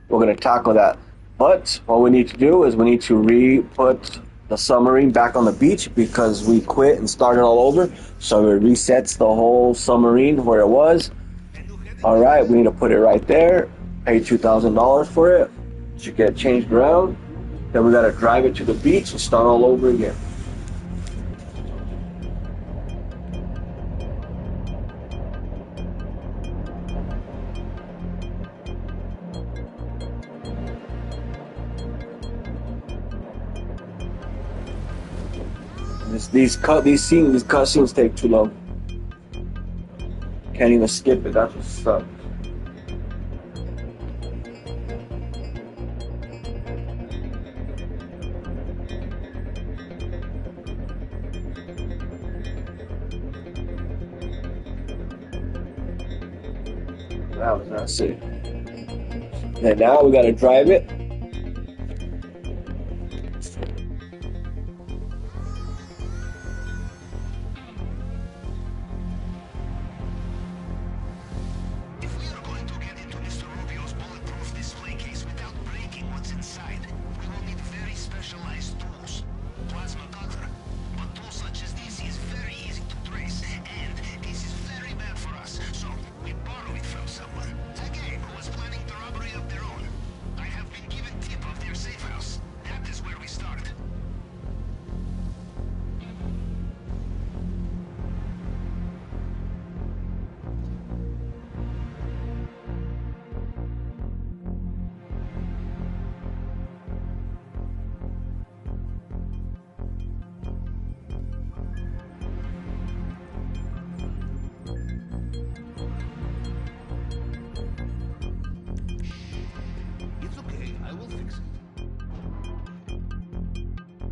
we're going to tackle that. But what we need to do is we need to re-put the submarine back on the beach because we quit and started all over. So it resets the whole submarine where it was. All right, we need to put it right there. Pay $2,000 for it. Should get changed around. Then we got to drive it to the beach and start all over again. These cutscenes take too long. Can't even skip it. That's what's up. That's it. Then now we gotta drive it. If we are going to get into Mr. Rubio's bulletproof display case without breaking what's inside, we will need very specialized tools. Plasma cutter. But tools such as this is very easy to trace, and this is very bad for us, so we borrow it from someone. Again, who was planning the robbery of their own. I have been given tip of their safe house. That is where we start. It's okay, I will fix it.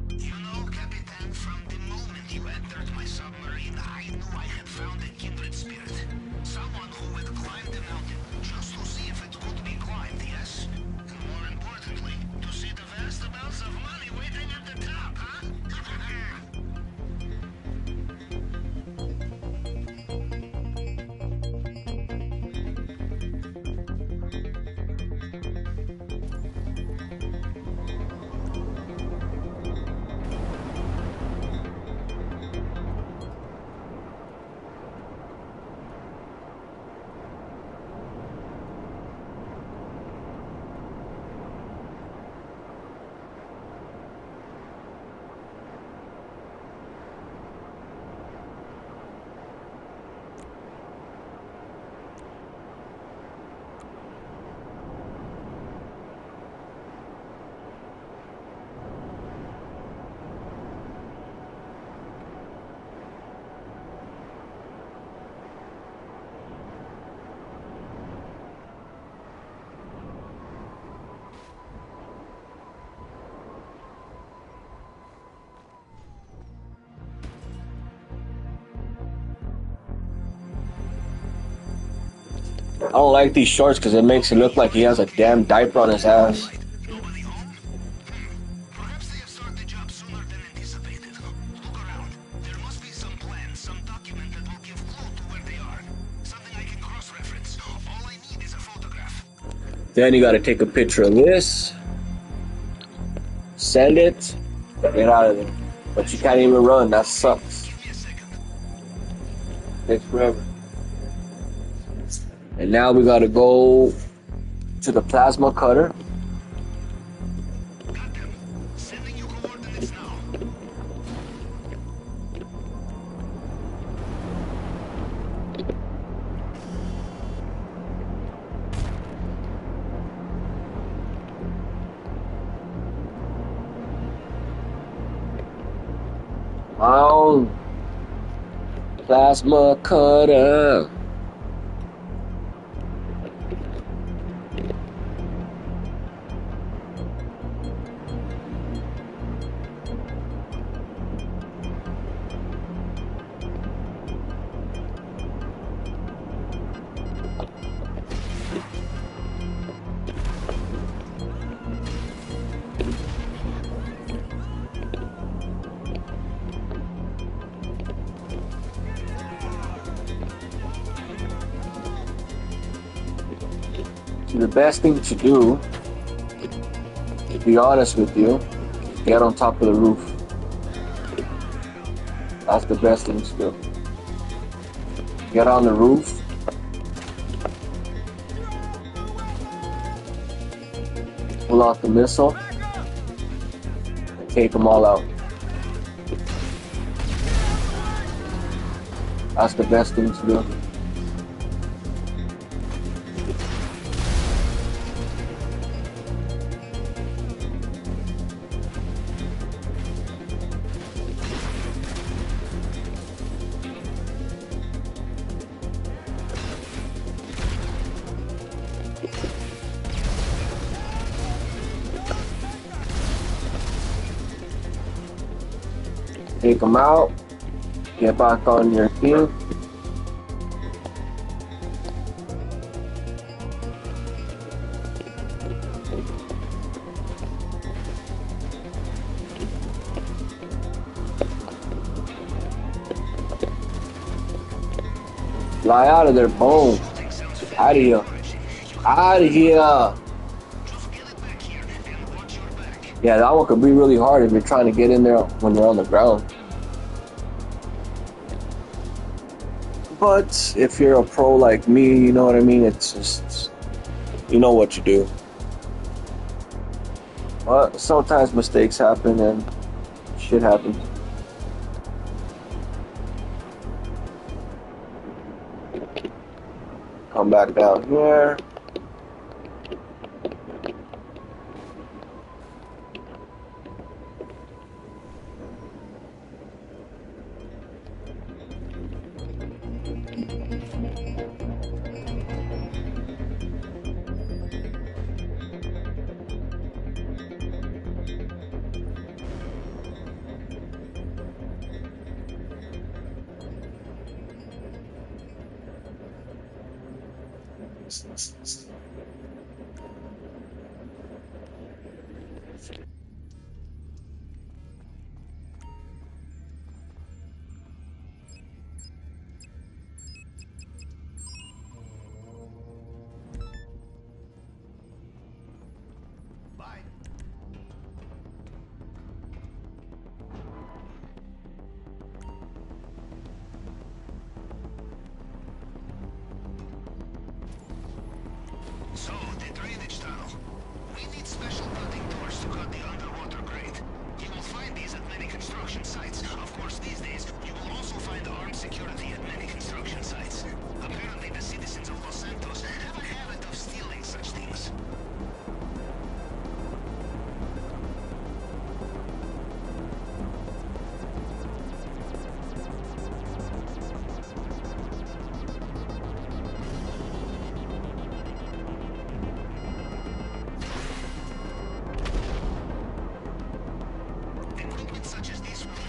You know, Capitan, from the moment you entered my submarine, I knew I had found a kindred spirit. Someone who would climb the mountain just to see if it could be climbed, yes? And more importantly, to see the vast amounts of money waiting at the top, huh? I don't like these shorts because it makes it look like he has a damn diaper on his ass. Nobody home? Perhaps they have started the job sooner than anticipated. Look around. There must be some plan, some document that will give clue to where they are. Something I can cross-reference. All I need is a photograph. Then you gotta take a picture of this, send it, get out of there. But you can't even run. That sucks. Give me a second. Takes forever. And now we gotta go to the plasma cutter. Got them. Sending you coordinates now. On plasma cutter. The best thing to do be honest with you, get on top of the roof. That's the best thing to do. Get on the roof. Pull out the missile. And take them all out. That's the best thing to do. Take them out. Get back on your team. Fly out of there, boom. Out of here. Out of here. Yeah, that one could be really hard if you're trying to get in there when you're on the ground. But if you're a pro like me, you know what I mean? It's just, you know what you do. But sometimes mistakes happen and shit happens. Come back down here. Bye. So, the drainage tunnel. We need special cutting doors to cut the underwater grate. You will find these at many construction sites. Of course, these days, you will also find armed security at many construction sites. Apparently, the citizens of Los Santos have a habit of stealing such things. Equipment such as this will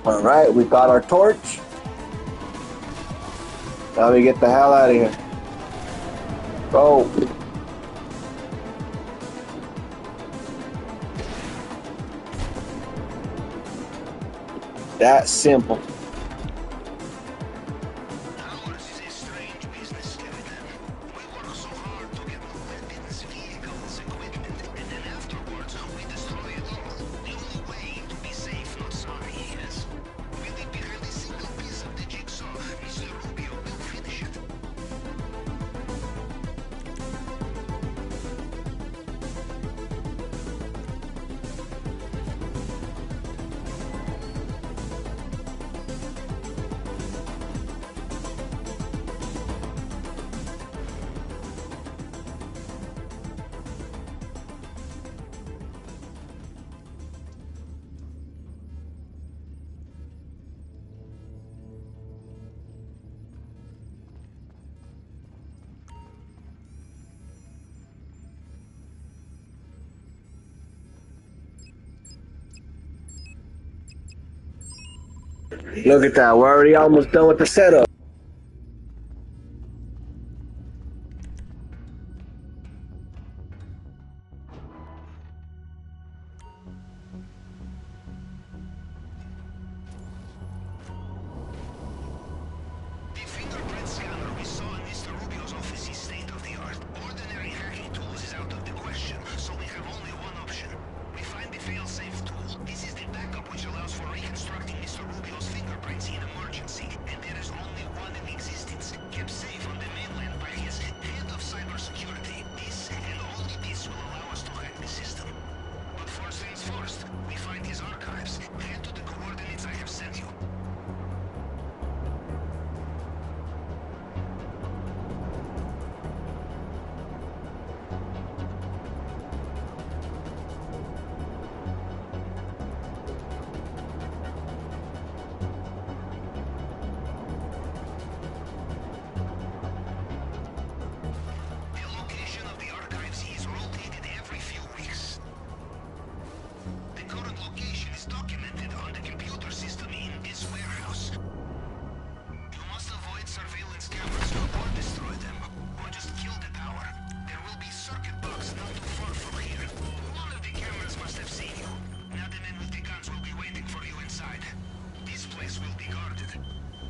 All right, we got our torch. Now we get the hell out of here. Go. That simple. Ours is a strange business, Captain. We work so hard to get new weapons, vehicles, equipment, and then afterwards we destroy it all. The only way to be safe, not sorry, yes? We leave behind a single piece of the jigsaw. Mr. Rubio will finish it. Look at that. We're already almost done with the setup. The fingerprint scanner we saw in Mr. Rubio's office is state-of-the-art. Ordinary hacking tools is out of the question, so we have only one option. We find the fail-safe tool. This is the backup which allows for reconstructing Mr. Rubio's fingerprints in emergency, and there is only one in existence, kept safe on the mainland by his head of cybersecurity. This and only this will allow us to hack the system. But first things first, we find his archives. Head to the coordinates I have sent you. The location of the archives is rotated every few weeks. The current location is documented on the computer system in this warehouse. You must avoid surveillance cameras or destroy them, or just kill the tower. There will be circuit box not too far from here. One of the cameras must have seen you. Now the men with the guns will be waiting for you inside. This place will be guarded.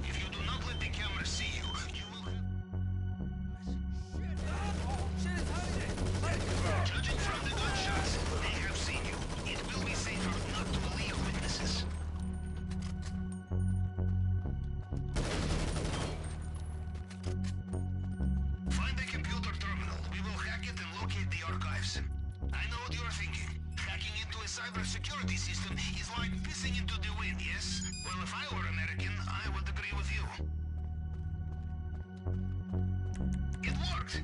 If you do not let the cameras see you, you will have... Judging from the gunshots, they have seen you. It will be safer not to leave witnesses. Find the computer terminal. We will hack it and locate the archives. I know what you're thinking. Hacking into a cybersecurity system is like pissing into the wind, yes? Well, if I were American, I would agree with you. It worked!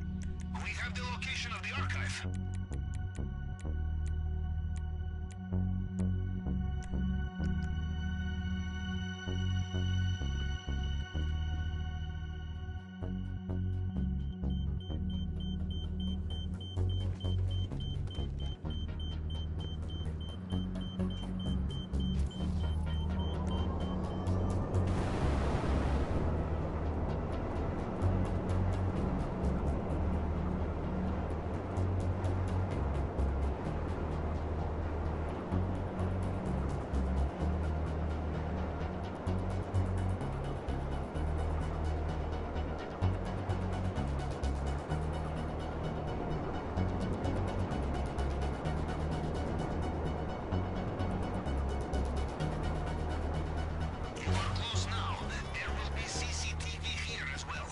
We have the location of the archive. You are close now. There will be CCTV here as well.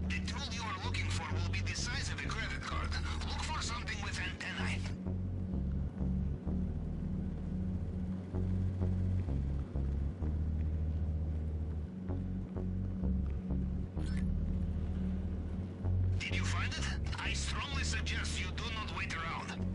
The tool you are looking for will be the size of a credit card. Look for something with antennae. Did you find it? I strongly suggest you do not wait around.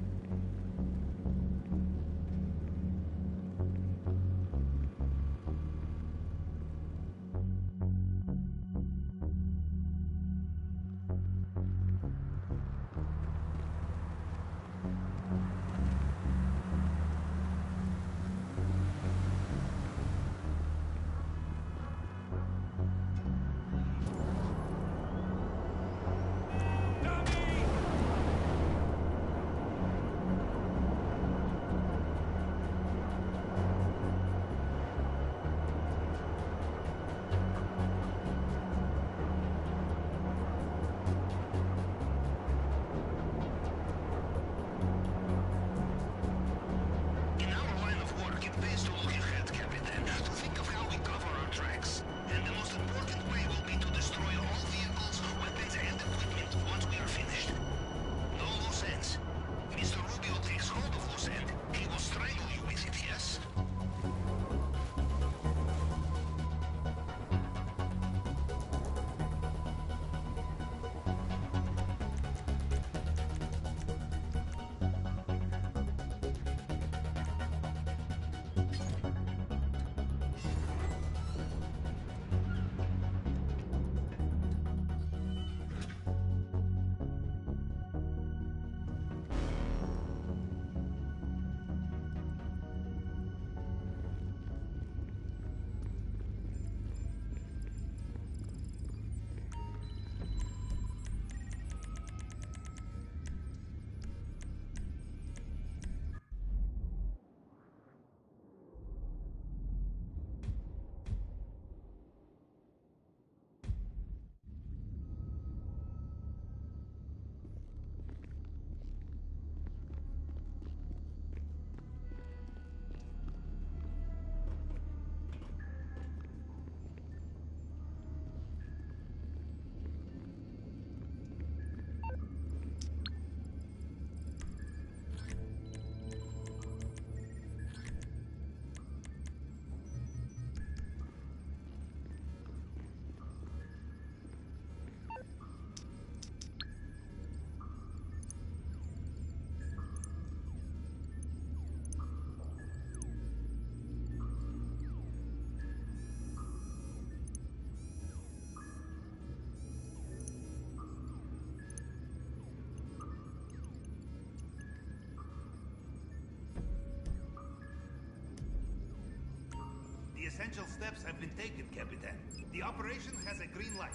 essential steps have been taken, Capitan. The operation has a green light.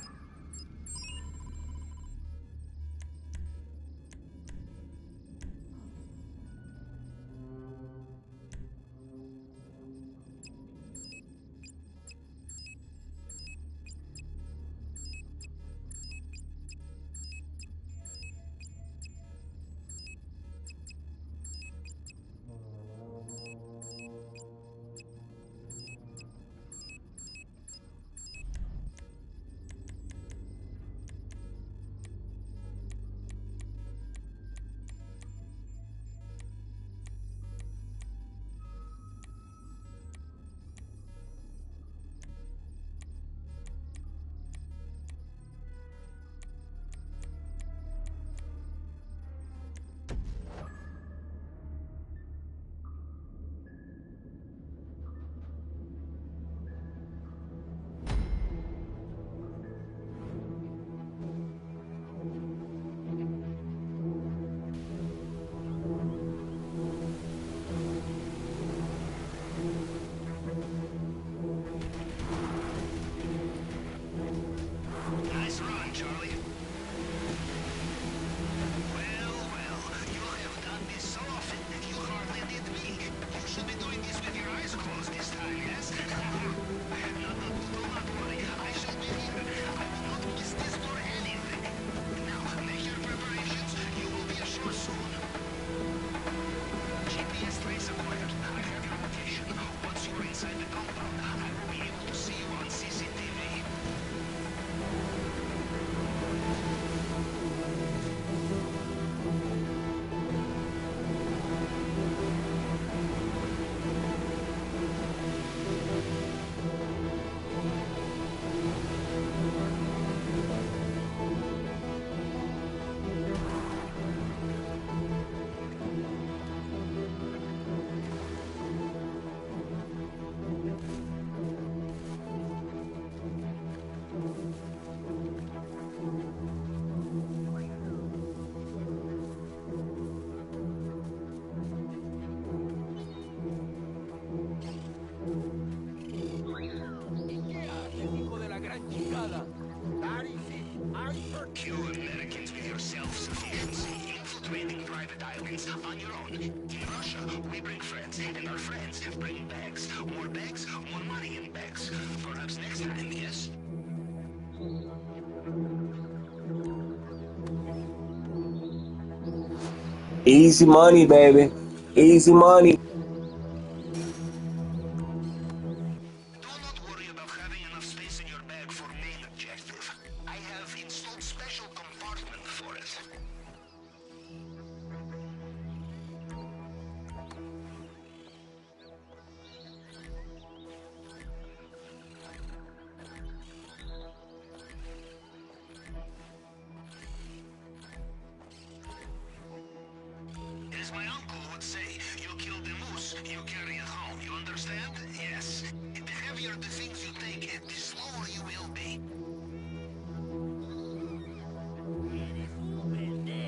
Nice run, Charlie. Well, you have done this so often that you hardly need me. You should be doing this with your eyes closed this time, yes? No, do not worry. I shall be here. I will not miss this for anything. Now, make your preparations. You will be ashore soon. GPS trace acquired. I have your location. Once you are inside the compound, I will be able to see you on CCTV. Hijo de la gran chingada. Daddy, I Kill Americans with your self-sufficiency, infiltrating private islands on your own. In Russia, we bring friends, and our friends bring bags. More bags, more money in bags. Perhaps next time, yes? Easy money, baby. Easy money. Do not worry about having enough space in your bag for main objective. I have installed special compartment for it. As my uncle would say, you kill the moose, you carry it home. You understand? Yes. The heavier the things you take, the slower you will be. Eres un pendejo.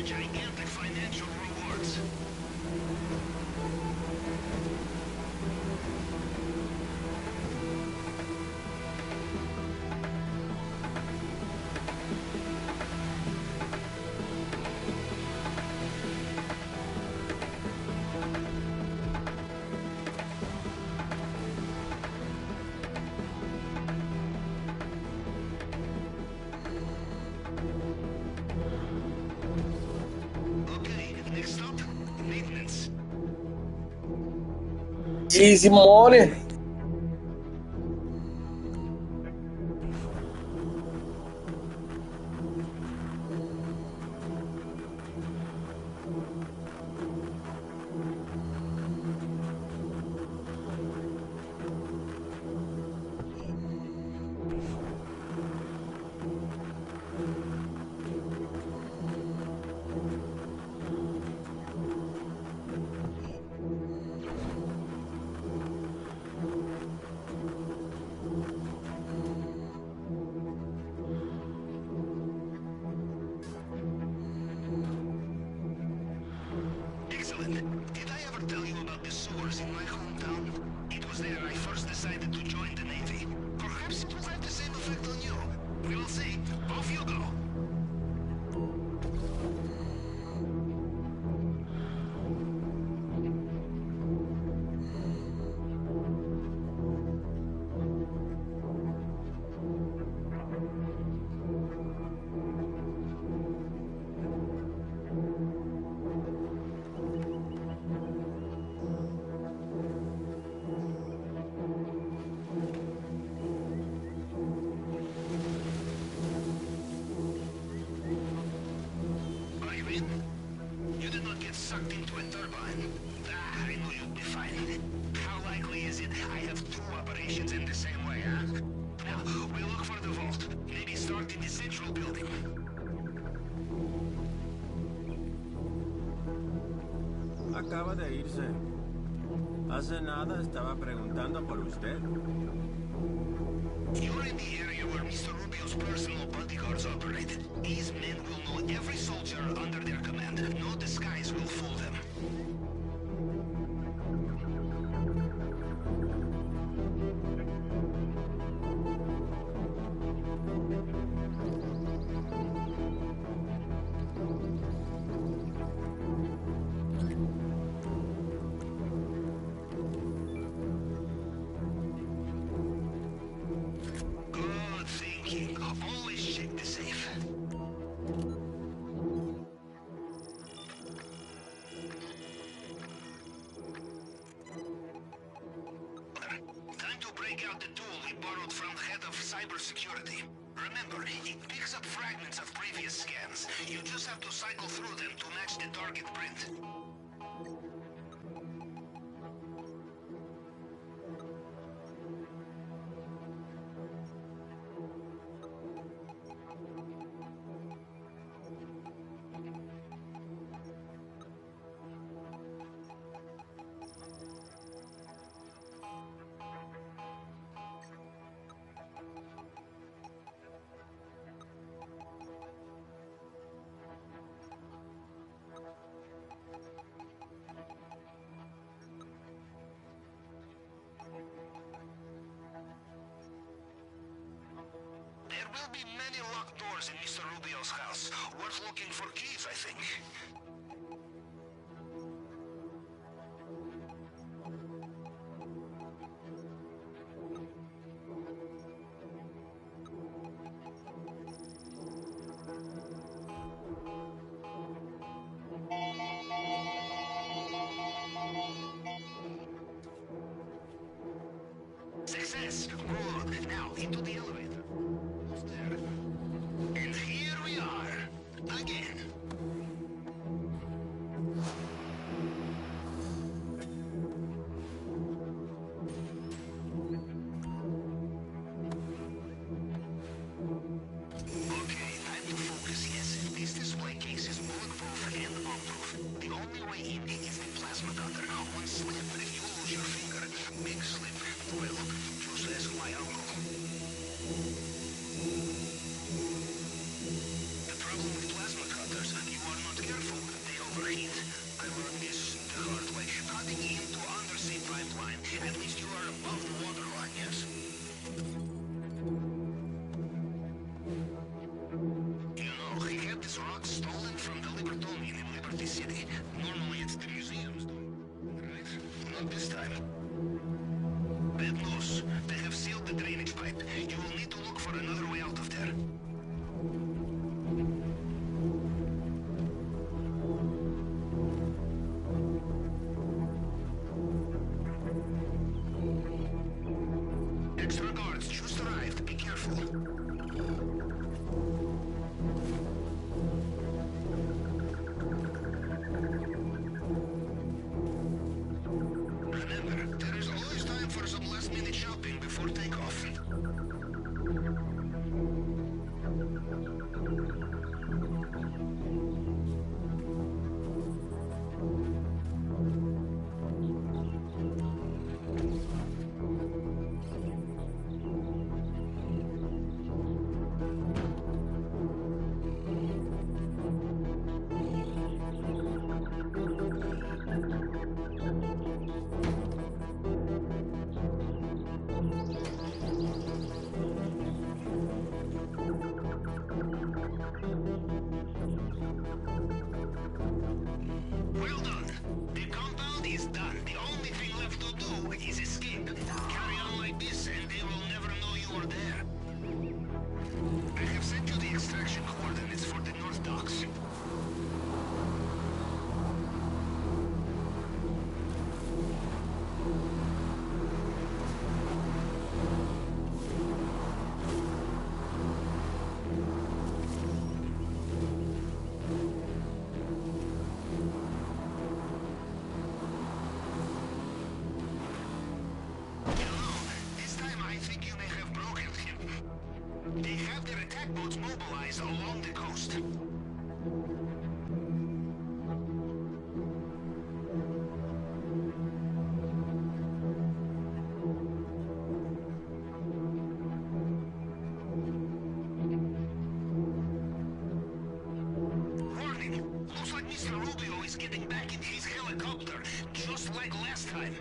gigantic financial rewards. Okay, next up, maintenance. Easy money. Excellent. Did I ever tell you about the sewers in my hometown? It was there I first decided to join the Navy. Perhaps it will have the same effect on you. We will see. Off you go. Are you in? You did not get sucked into a turbine. Ah, I knew you'd be fine. How likely is it I have two operations in the same way, huh? Now, we'll look for the vault. Maybe start in the central building. Acaba de irse. Hace nada estaba preguntando por usted. You're in the area where Mr. Rubio's personal bodyguards operate. These men will know every soldier under their command. No disguise will fool them. Good thinking. Always check the safe. Time to break out the tool we borrowed from the head of cybersecurity. Remember, it picks up fragments of previous scans. You just have to cycle through them to match the target print. There will be many locked doors in Mr. Rubio's house. Worth looking for keys, I think. Success! Good. Now, into the elevator. There. And here we are. Again. Okay, time to focus, yes. This display case is bulletproof and bomb-proof. The only way in is the plasma cutter. One slip, if you lose your finger. Big slip. Well, just ask my uncle. jump this time. Bad news. They have sealed the drainage pipe. You will need to look for another way out of there. Extra guards just arrived. Be careful. Remember, there is always time for some last-minute shopping before takeoff. Well done. The compound is done. The only thing left to do is escape. Carry on like this and they will never know you are there. I have sent you the extraction coordinates for the North Docks. This time I think you may have broken him. They have their attack boats mobilized along the coast. Warning! Looks like Mr. Rubio is getting back in his helicopter, just like last time.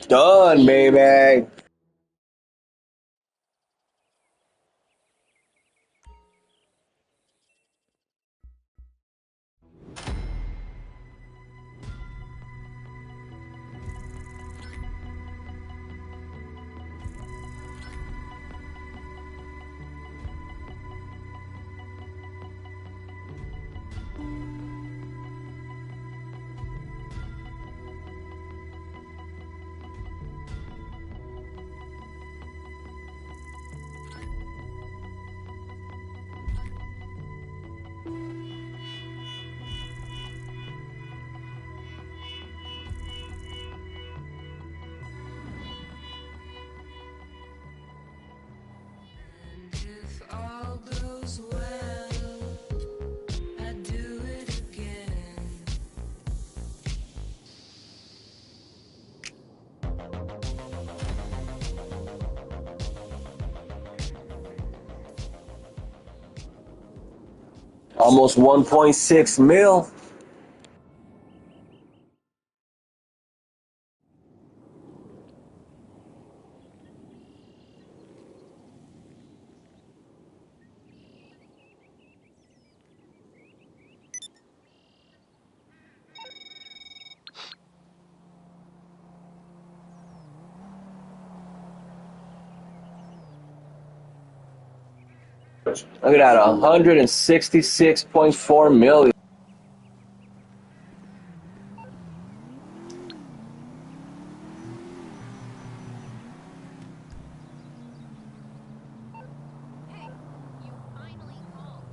Done, baby. If all goes well, I'd do it again. Almost 1.6 mil. Look at that, 166.4 million. Hey, you finally called.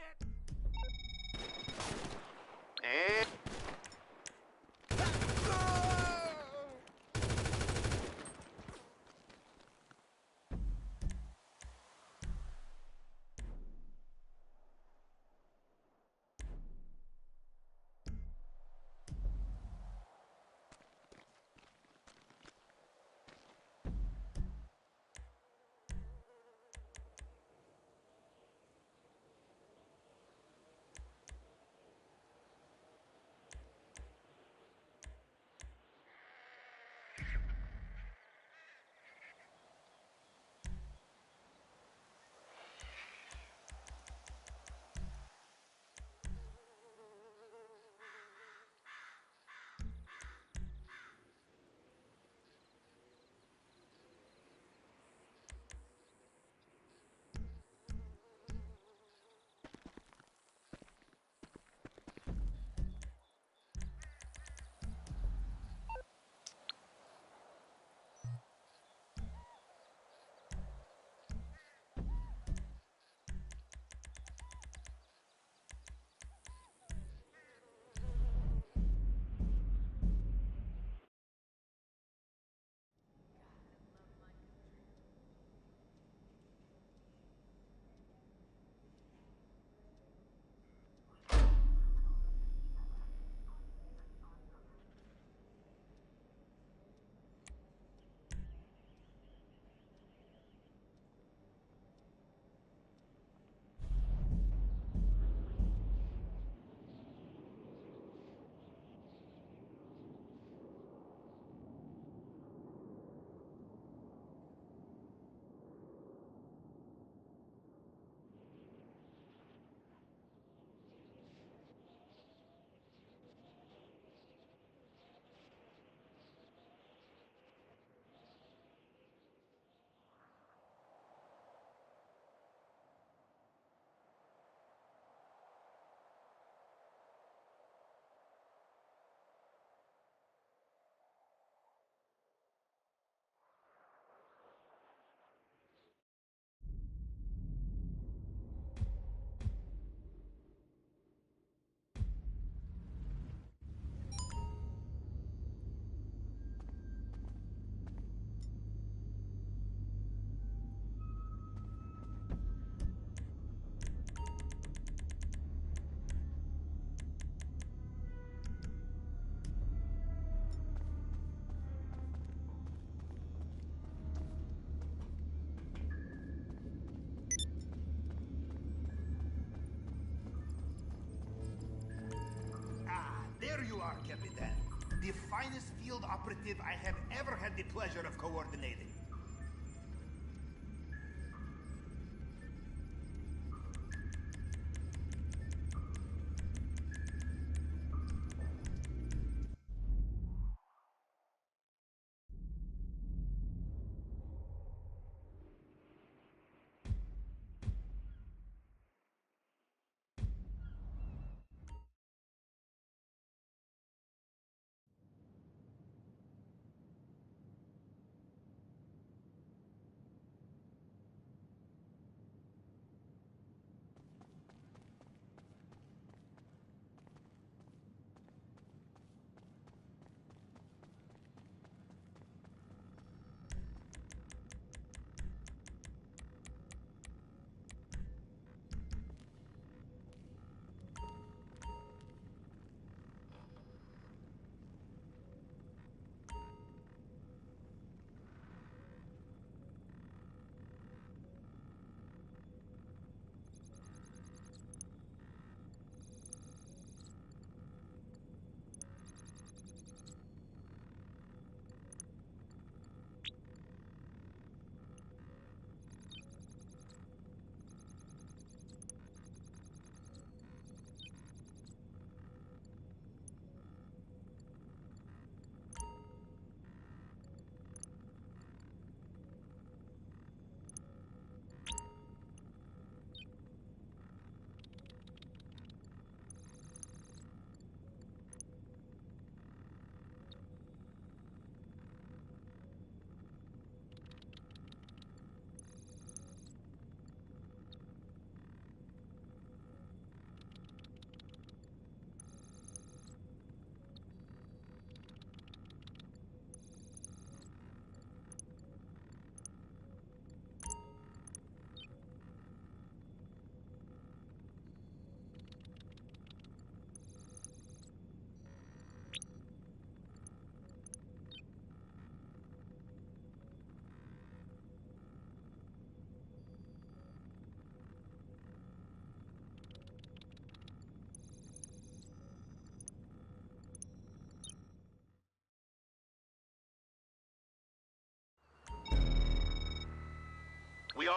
shit! Eh? Ah, there you are, Capitan. The finest field operative I have ever had the pleasure of coordinating. We are.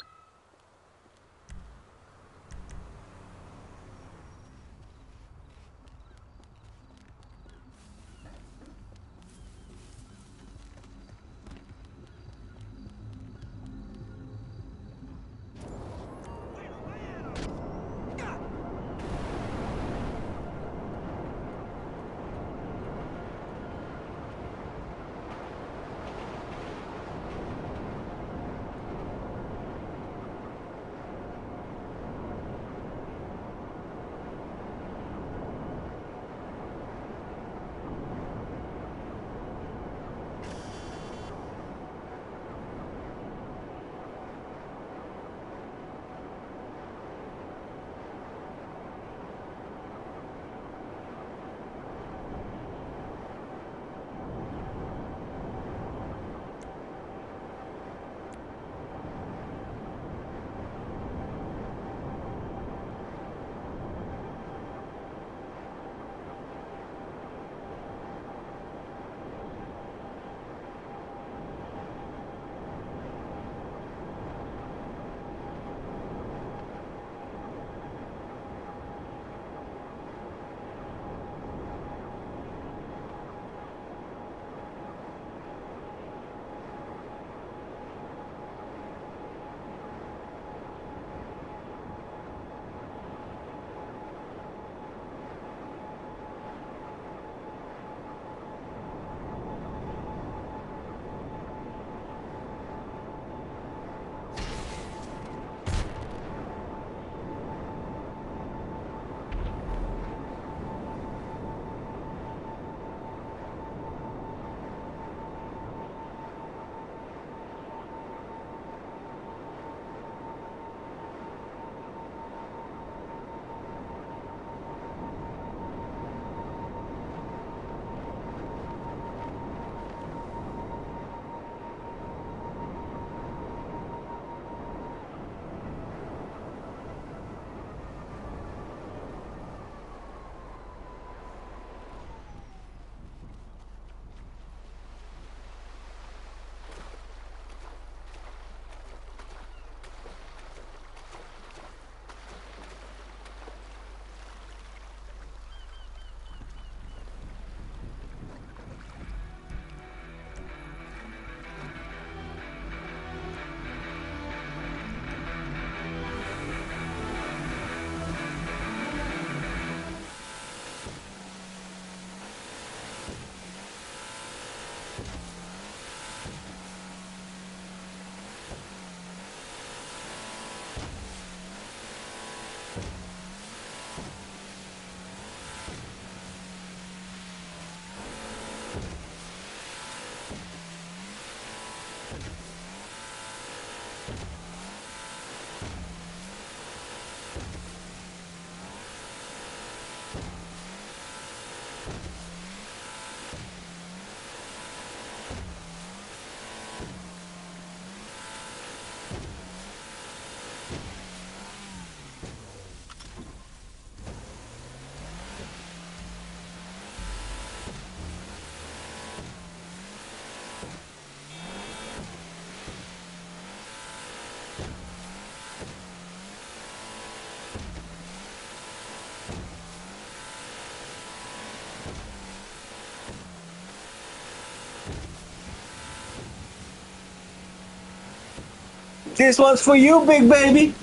This one's for you, big baby.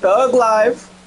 Thug life.